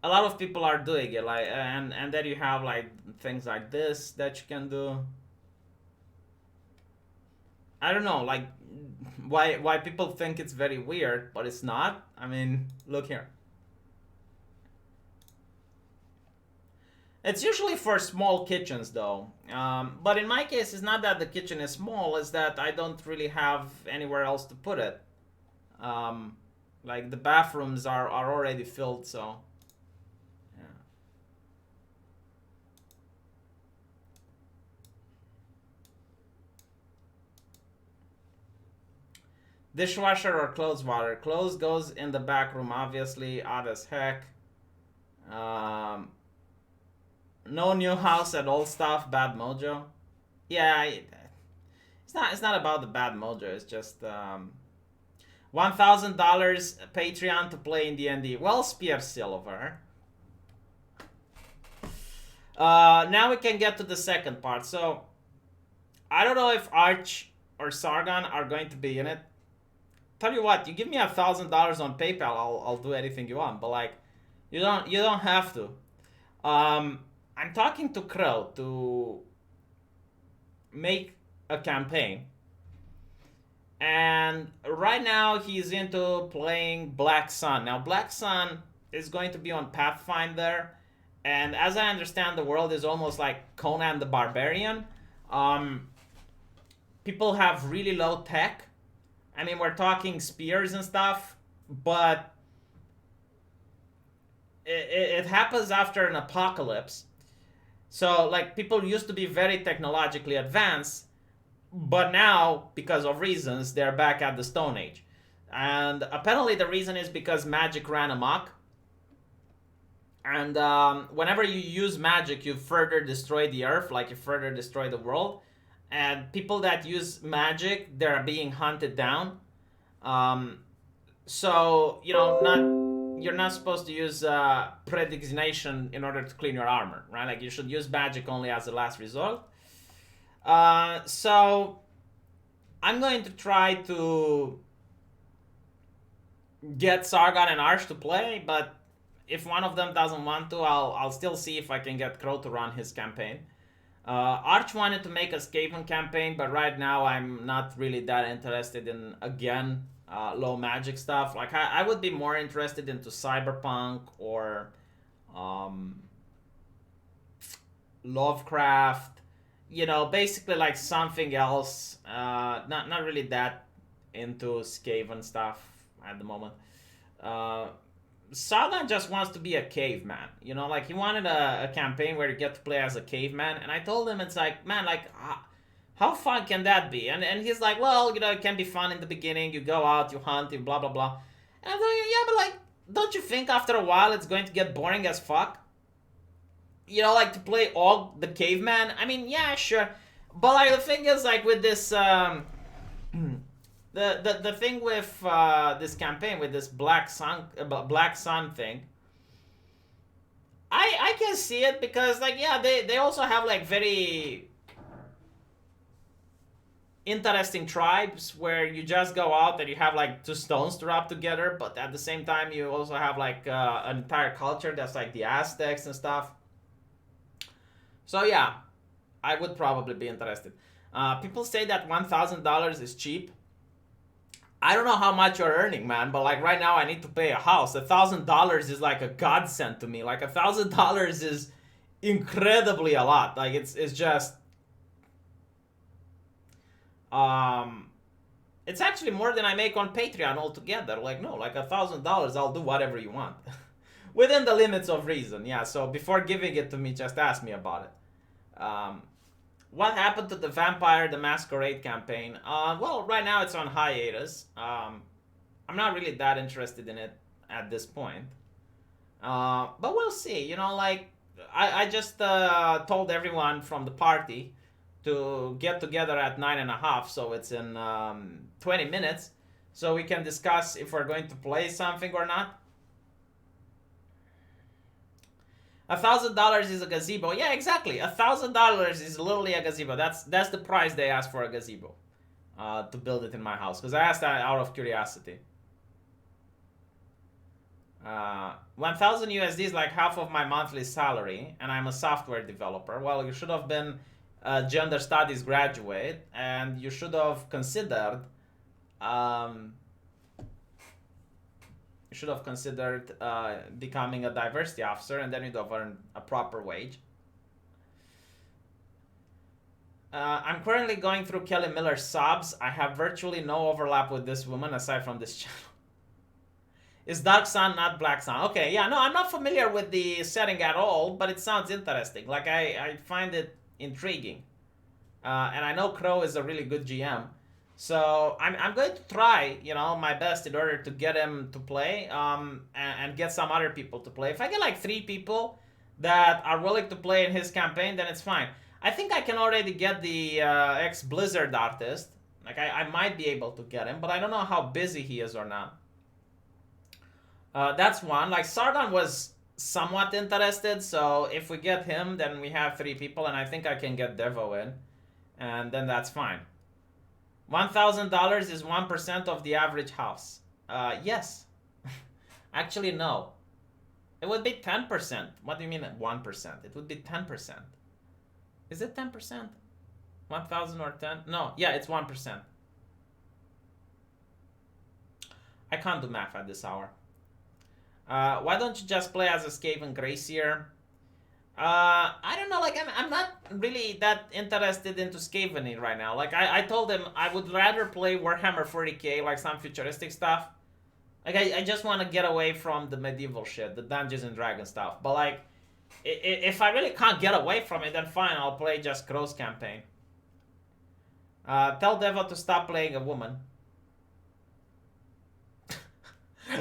A lot of people are doing it, like, and then you have like things like this that you can do. I don't know, like, why people think it's very weird, but it's not. I mean, look here. It's usually for small kitchens, though. But in my case, it's not that the kitchen is small; it's that I don't really have anywhere else to put it. Like the bathrooms are already filled, so. Dishwasher or clothes water? Clothes goes in the back room, obviously, odd as heck. No new house at all stuff, bad mojo. Yeah, it's not about the bad mojo. It's just $1,000 Patreon to play in D&D. Well, Spear Silver. Now we can get to the second part. So I don't know if Arch or Sargon are going to be in it. Tell you what, you give me $1,000 on PayPal, I'll do anything you want. But like, you don't have to. I'm talking to Crow to make a campaign, and right now he's into playing Black Sun. Now Black Sun is going to be on Pathfinder, and as I understand, the world is almost like Conan the Barbarian. People have really low tech. I mean, we're talking spears and stuff, but it happens after an apocalypse. So like people used to be very technologically advanced, but now because of reasons they're back at the Stone Age, and apparently the reason is because magic ran amok. And whenever you use magic, you further destroy the earth, like you further destroy the world. And people that use magic, they're being hunted down. Um, so you're not supposed to use predigination in order to clean your armor, right? Like you should use magic only as a last resort. So I'm going to try to get Sargon and Arch to play, but if one of them doesn't want to, I'll still see if I can get Crow to run his campaign. Arch wanted to make a Skaven campaign, but right now I'm not really that interested in, again, low magic stuff. Like I would be more interested into Cyberpunk or Lovecraft. Basically like something else. Not really that into Skaven stuff at the moment. Sargon just wants to be a caveman. Like he wanted a campaign where you get to play as a caveman, and I told him it's like, man, like how fun can that be? And he's like, well, it can be fun in the beginning. You go out, you hunt, you blah blah blah. And I'm like, yeah, but like, don't you think after a while it's going to get boring as fuck? Like to play all the caveman. I mean, yeah, sure, but like the thing is, like with this the thing with this campaign, with this Black Sun thing, I can see it because like, yeah, they also have like very interesting tribes where you just go out and you have like two stones to rub together, but at the same time you also have like an entire culture that's like the Aztecs and stuff. So yeah, I would probably be interested. People say that $1,000 is cheap. I don't know how much you're earning, man, but like right now I need to pay a house. $1,000 is like a godsend to me. Like $1,000 is incredibly a lot. Like it's just it's actually more than I make on Patreon altogether. Like no, like $1,000 I'll do whatever you want. Within the limits of reason, yeah. So before giving it to me, just ask me about it. What happened to the Vampire the Masquerade campaign? Well, right now it's on hiatus. I'm not really that interested in it at this point. But we'll see. Like, I just told everyone from the party to get together at 9:30, so it's in 20 minutes, so we can discuss if we're going to play something or not. $1,000 is a gazebo. Yeah, exactly. $1,000 is literally a gazebo. That's the price they asked for a gazebo to build it in my house. Because I asked that out of curiosity. 1,000 USD is like half of my monthly salary, and I'm a software developer. Well, you should have been a gender studies graduate, and you should have considered. You should have considered becoming a diversity officer, and then you'd have earned a proper wage. I'm currently going through Kelly Miller's subs. I have virtually no overlap with this woman aside from this channel. Is Dark Sun not Black Sun? Okay, yeah, no, I'm not familiar with the setting at all, but it sounds interesting. Like, I find it intriguing. And I know Crow is a really good GM. So I'm going to try, my best in order to get him to play, and get some other people to play. If I get like 3 people that are willing to play in his campaign, then it's fine. I think I can already get the ex-Blizzard artist. Like I might be able to get him, but I don't know how busy he is or not. That's one. Like Sargon was somewhat interested, so if we get him, then we have 3 people, and I think I can get Devo in, and then that's fine. $1,000 is 1% of the average house. Yes. Actually, no. It would be 10%. What do you mean 1%? It would be 10%. Is it 10%? 1,000 or 10? No, yeah, it's 1%. I can't do math at this hour. Why don't you just play as a Skaven Gracier? I don't know, like, I'm not really that interested into Skavening right now. Like, I told him I would rather play Warhammer 40k, like some futuristic stuff. Like, I just want to get away from the medieval shit, the Dungeons and Dragons stuff. But, like, if I really can't get away from it, then fine, I'll play just Crow's campaign. Tell Devo to stop playing a woman.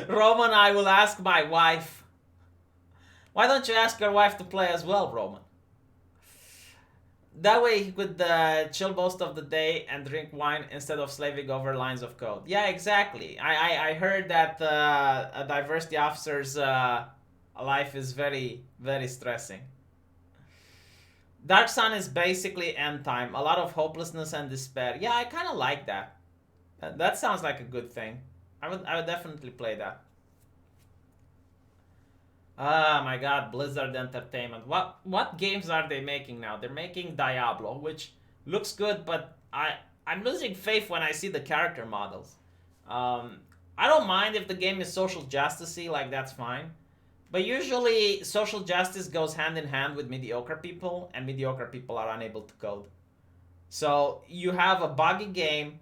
Roman, I will ask my wife. Why don't you ask your wife to play as well, Roman? That way he could chill most of the day and drink wine instead of slaving over lines of code. Yeah, exactly. I heard that a diversity officer's life is very, very stressing. Dark Sun is basically end time. A lot of hopelessness and despair. Yeah, I kind of like that. That sounds like a good thing. I would definitely play that. Ah, my god, Blizzard Entertainment. What games are they making now? They're making Diablo, which looks good, but I'm losing faith when I see the character models. I don't mind if the game is social justicey, like that's fine. But usually social justice goes hand in hand with mediocre people, and mediocre people are unable to code. So you have a buggy game,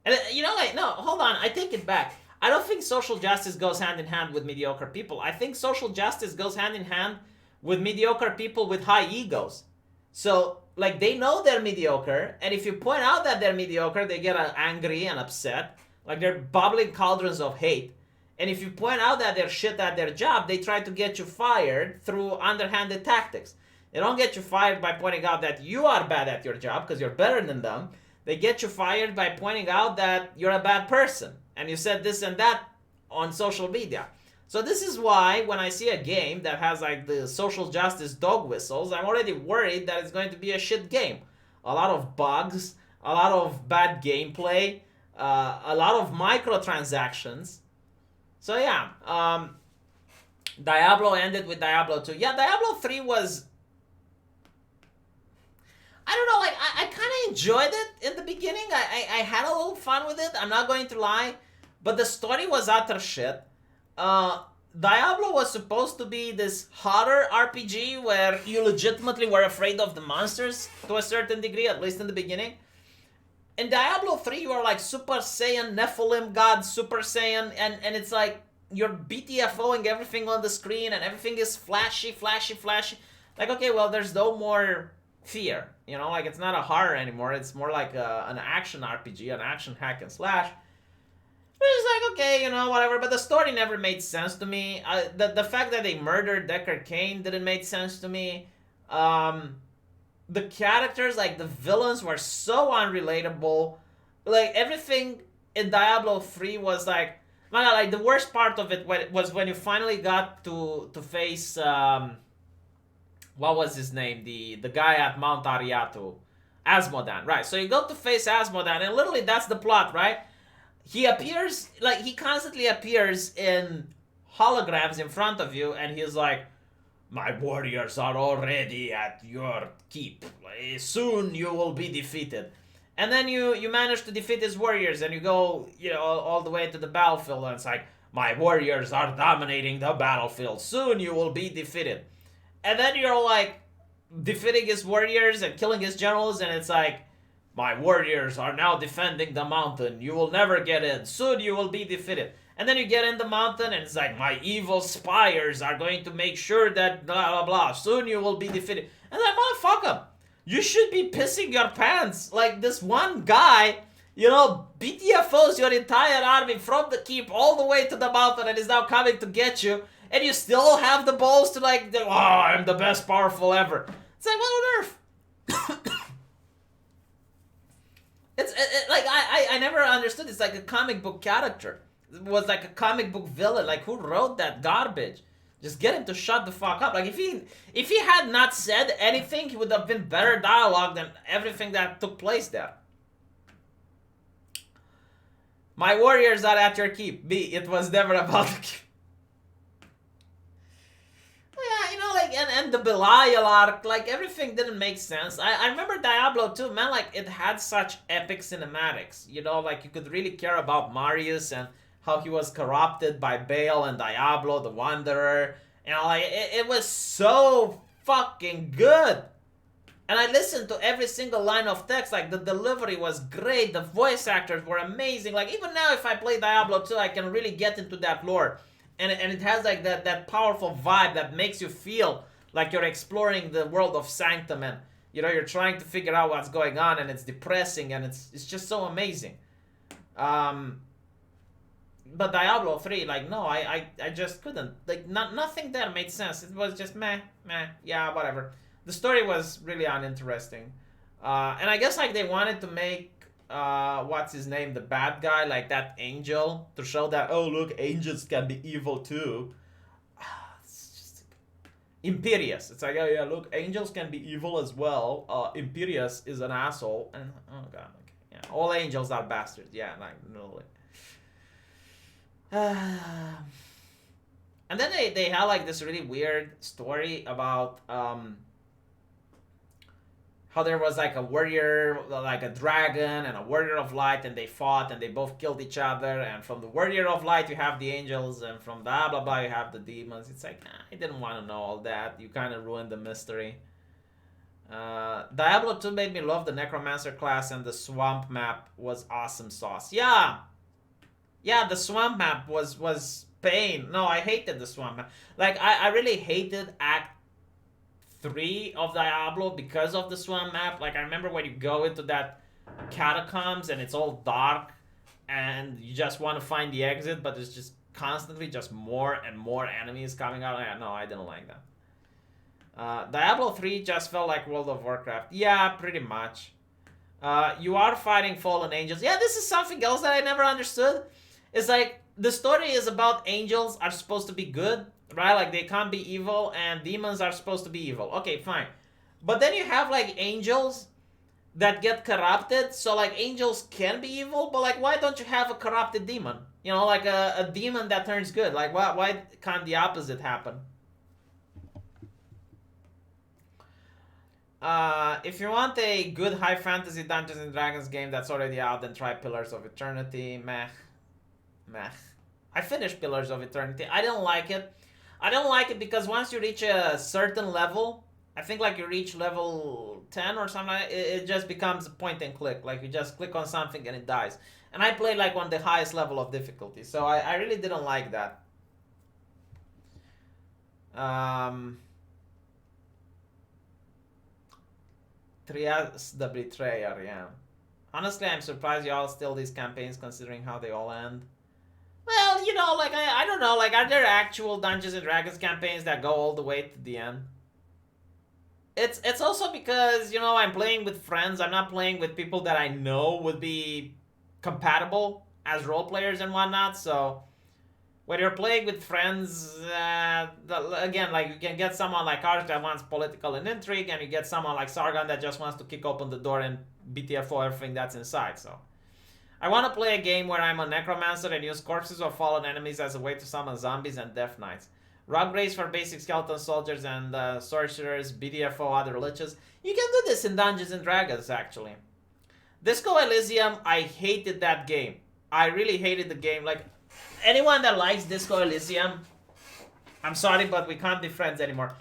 and you know, like, no, hold on, I take it back. I don't think social justice goes hand in hand with mediocre people. I think social justice goes hand in hand with mediocre people with high egos. So, like, they know they're mediocre, and if you point out that they're mediocre, they get angry and upset. Like, they're bubbling cauldrons of hate. And if you point out that they're shit at their job, they try to get you fired through underhanded tactics. They don't get you fired by pointing out that you are bad at your job because you're better than them. They get you fired by pointing out that you're a bad person and you said this and that on social media. So this is why when I see a game that has like the social justice dog whistles, I'm already worried that it's going to be a shit game. A lot of bugs, a lot of bad gameplay, a lot of microtransactions. So yeah, Diablo ended with Diablo 2. Yeah, Diablo 3 was... I don't know, like, I kind of enjoyed it in the beginning. I had a little fun with it, I'm not going to lie. But the story was utter shit. Diablo was supposed to be this horror RPG where you legitimately were afraid of the monsters to a certain degree, at least in the beginning. In Diablo 3, you are like Super Saiyan, Nephilim God, Super Saiyan, and it's like you're BTFOing everything on the screen and everything is flashy, flashy, flashy. Like, okay, well, there's no more fear, you know, like it's not a horror anymore, it's more like an action RPG, an action hack and slash. It's like, okay, you know, whatever, but the story never made sense to me. The fact that they murdered Deckard Cain didn't make sense to me. The characters, like the villains, were so unrelatable. Like everything in Diablo 3 was like, man, like the worst part of it was when you finally got to face what was his name, the guy at Mount Ariatu, Asmodan, right? So you go to face Asmodan, and literally that's the plot, right? He appears, like, he constantly appears in holograms in front of you, and he's like, my warriors are already at your keep. Soon you will be defeated. And then you manage to defeat his warriors, and you go, you know, all the way to the battlefield, and it's like, my warriors are dominating the battlefield. Soon you will be defeated. And then you're like, defeating his warriors and killing his generals, and it's like, my warriors are now defending the mountain. You will never get in. Soon you will be defeated. And then you get in the mountain and it's like, my evil spires are going to make sure that blah, blah, blah. Soon you will be defeated. And like, motherfucker, you should be pissing your pants. Like, this one guy, you know, BTFOs your entire army from the keep all the way to the mountain and is now coming to get you. And you still have the balls to like, oh, I'm the best powerful ever. It's like, what on earth? It's like, I never understood. It's like a comic book character. It was like a comic book villain. Like, who wrote that garbage? Just get him to shut the fuck up. Like, if he had not said anything, he would have been better dialogue than everything that took place there. My warriors are at your keep. B, it was never about the keep. Yeah, you know, like, and the Belial arc, like, everything didn't make sense. I remember Diablo 2, man, like, it had such epic cinematics. You know, like, you could really care about Marius and how he was corrupted by Baal and Diablo, the Wanderer. You know, like, it was so fucking good. And I listened to every single line of text. Like, the delivery was great. The voice actors were amazing. Like, even now, if I play Diablo 2, I can really get into that lore. And it has, like, that powerful vibe that makes you feel like you're exploring the world of Sanctum. And, you know, you're trying to figure out what's going on. And it's depressing. And it's just so amazing. But Diablo 3, like, no, I just couldn't. Like, nothing there made sense. It was just meh, yeah, whatever. The story was really uninteresting. And I guess, like, they wanted to make, what's his name, the bad guy, like that angel, to show that, oh, look, angels can be evil too. It's just Imperius. It's like, oh, yeah, look, angels can be evil as well. Imperius is an asshole. And, oh, God, like, yeah, all angels are bastards. Yeah, like, no, like. And then they had, like, this really weird story about, how there was, like, a warrior, like a dragon, and a warrior of light, and they fought, and they both killed each other, and from the warrior of light you have the angels, and from blah blah blah you have the demons. It's like, nah, I didn't want to know all that. You kind of ruined the mystery. Diablo 2 made me love the Necromancer class, and the swamp map was awesome sauce. Yeah, the swamp map was pain. No, I hated the swamp map. Like, I really hated Act 3 of Diablo because of the swamp map. Like, I remember when you go into that catacombs and it's all dark and you just want to find the exit, but there's just constantly just more and more enemies coming out. No, I didn't like that. Diablo 3 just felt like World of Warcraft. Yeah, pretty much. You are fighting fallen angels. Yeah, this is something else that I never understood. It's like, the story is about angels are supposed to be good, right? Like, they can't be evil, and demons are supposed to be evil. Okay, fine. But then you have, like, angels that get corrupted, so, like, angels can be evil, but, like, why don't you have a corrupted demon? You know, like a demon that turns good. Like, why can't the opposite happen? If you want a good high fantasy Dungeons and Dragons game that's already out, then try Pillars of Eternity. Meh. I finished Pillars of Eternity. I didn't like it. I don't like it because once you reach a certain level, I think, like, you reach level 10 or something, it just becomes a point and click. Like, you just click on something and it dies. And I played, like, on the highest level of difficulty, so I really didn't like that. Trias the Betrayer, yeah. Honestly, I'm surprised y'all still these campaigns considering how they all end. Well, you know, like, I don't know, like, are there actual Dungeons and Dragons campaigns that go all the way to the end? It's also because, you know, I'm playing with friends. I'm not playing with people that I know would be compatible as role players and whatnot, so when you're playing with friends, again, like, you can get someone like Arch that wants political and intrigue, and you get someone like Sargon that just wants to kick open the door and BTFO everything that's inside, so. I want to play a game where I'm a necromancer and use corpses of fallen enemies as a way to summon zombies and death knights. Rogue Race for basic skeleton soldiers and sorcerers, BDFO, other liches. You can do this in Dungeons and Dragons, actually. Disco Elysium, I hated that game. I really hated the game. Like, anyone that likes Disco Elysium, I'm sorry, but we can't be friends anymore.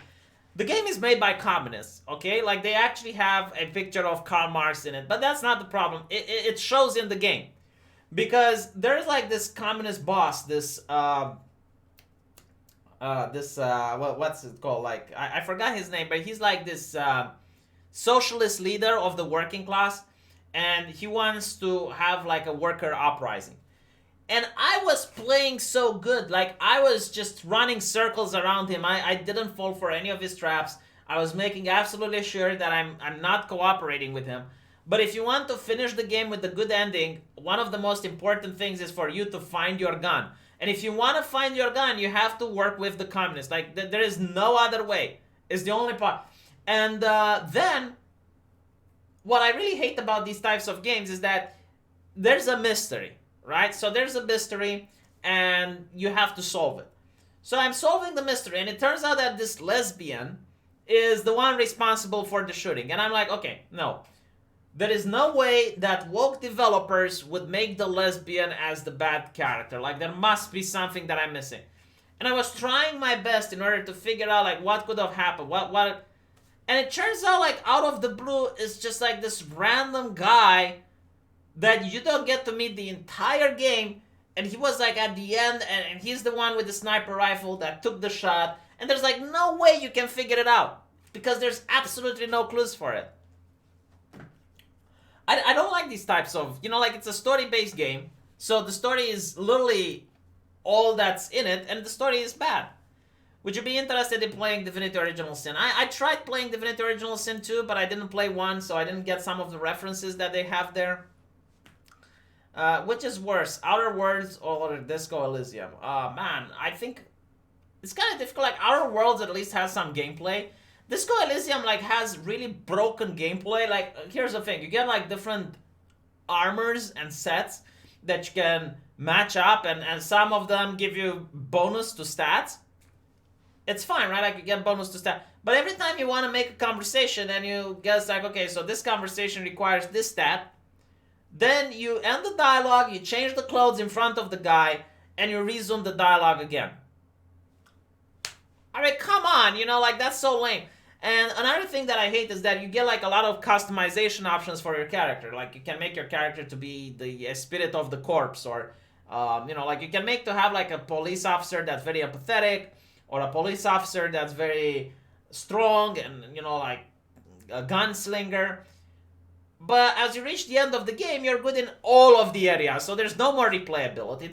The game is made by communists, okay? Like, they actually have a picture of Karl Marx in it, but that's not the problem. It shows in the game. Because there's, like, this communist boss, what's it called? Like, I forgot his name, but he's like this socialist leader of the working class, and he wants to have, like, a worker uprising. And I was playing so good. Like, I was just running circles around him. I didn't fall for any of his traps. I was making absolutely sure that I'm not cooperating with him. But if you want to finish the game with a good ending, one of the most important things is for you to find your gun. And if you want to find your gun, you have to work with the communists. Like, there is no other way. It's the only part. And then, what I really hate about these types of games is that there's a mystery. Right? So there's a mystery, and you have to solve it. So I'm solving the mystery, and it turns out that this lesbian is the one responsible for the shooting. And I'm like, okay, no. There is no way that woke developers would make the lesbian as the bad character. Like, there must be something that I'm missing. And I was trying my best in order to figure out, like, what could have happened. And it turns out, like, out of the blue, it's just like this random guy that you don't get to meet the entire game. And he was like at the end, and he's the one with the sniper rifle that took the shot. And there's like no way you can figure it out because there's absolutely no clues for it. I don't like these types of, you know, like it's a story-based game. So the story is literally all that's in it, and the story is bad. Would you be interested in playing Divinity Original Sin? I tried playing Divinity Original Sin 2, but I didn't play 1, so I didn't get some of the references that they have there. Which is worse, Outer Worlds or Disco Elysium? Man, I think it's kind of difficult. Like, Outer Worlds at least has some gameplay. Disco Elysium, like, has really broken gameplay. Like, here's the thing. You get, like, different armors and sets that you can match up, and some of them give you bonus to stats. It's fine, right? Like, you get bonus to stats. But every time you want to make a conversation and you guess, like, okay, so this conversation requires this stat, then you end the dialogue, you change the clothes in front of the guy, and you resume the dialogue again. I mean, come on, you know, like, that's so lame. And another thing that I hate is that you get, like, a lot of customization options for your character. Like, you can make your character to be the spirit of the corpse, or, you know, like, you can make to have, like, a police officer that's very empathetic, or a police officer that's very strong and, you know, like, a gunslinger. But as you reach the end of the game, you're good in all of the areas, so there's no more replayability.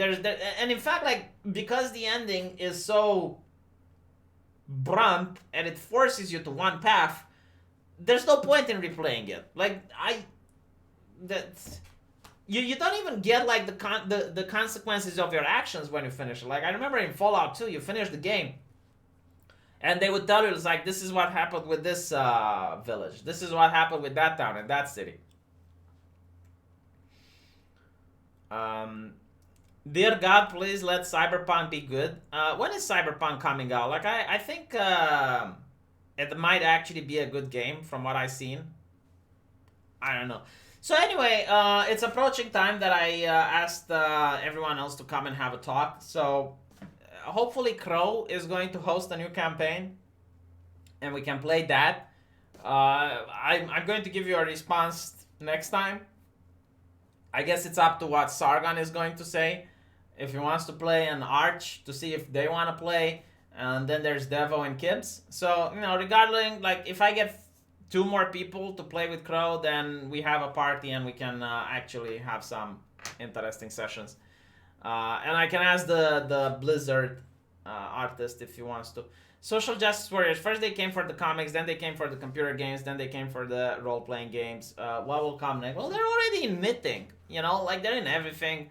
And in fact, like, because the ending is so blunt and it forces you to one path, there's no point in replaying it. Like, you don't even get, like, the consequences of your actions when you finish it. Like, I remember in Fallout 2, you finish the game, and they would tell you, it's like, this is what happened with this village. This is what happened with that town and that city. Dear God, please let Cyberpunk be good. When is Cyberpunk coming out? Like, I think it might actually be a good game from what I've seen. I don't know. So anyway, it's approaching time that I asked everyone else to come and have a talk. So hopefully Crow is going to host a new campaign, and we can play that. I'm going to give you a response next time. I guess it's up to what Sargon is going to say. If he wants to play an Arch, to see if they want to play. And then there's Devo and Kibbs. So, you know, regardless, like, if I get 2 more people to play with Crow, then we have a party and we can actually have some interesting sessions. And I can ask the Blizzard artist if he wants to. Social Justice Warriors. First they came for the comics, then they came for the computer games, then they came for the role-playing games. What will come next? Well, they're already in knitting, you know? Like, they're in everything.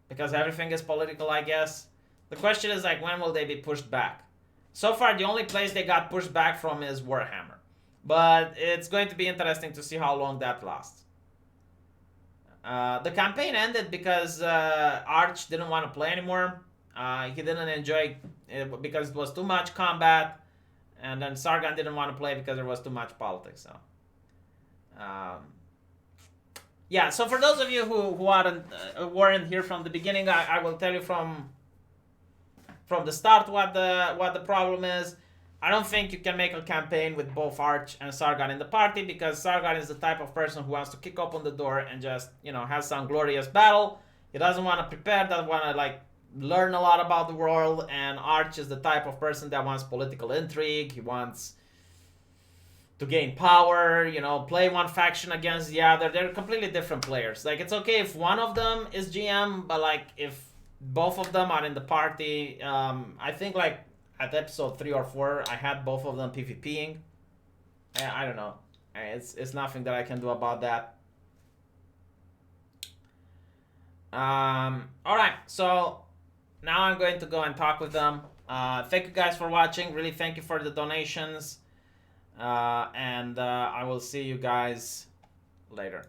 Because everything is political, I guess. The question is, like, when will they be pushed back? So far, the only place they got pushed back from is Warhammer. But it's going to be interesting to see how long that lasts. The campaign ended because Arch didn't want to play anymore. He didn't enjoy it because it was too much combat. And then Sargon didn't want to play because there was too much politics. So, yeah, so for those of you who weren't here from the beginning, I will tell you from the start what the problem is. I don't think you can make a campaign with both Arch and Sargon in the party, because Sargon is the type of person who wants to kick open the door and just, you know, have some glorious battle. He doesn't want to prepare, doesn't want to, like, learn a lot about the world. And Arch is the type of person that wants political intrigue. He wants to gain power, you know, play one faction against the other. They're completely different players. Like, it's okay if one of them is GM, but, like, if both of them are in the party, I think, like, at episode 3 or 4, I had both of them PvPing. I don't know. It's nothing that I can do about that. Alright, so now I'm going to go and talk with them. Thank you guys for watching. Really thank you for the donations. And I will see you guys later.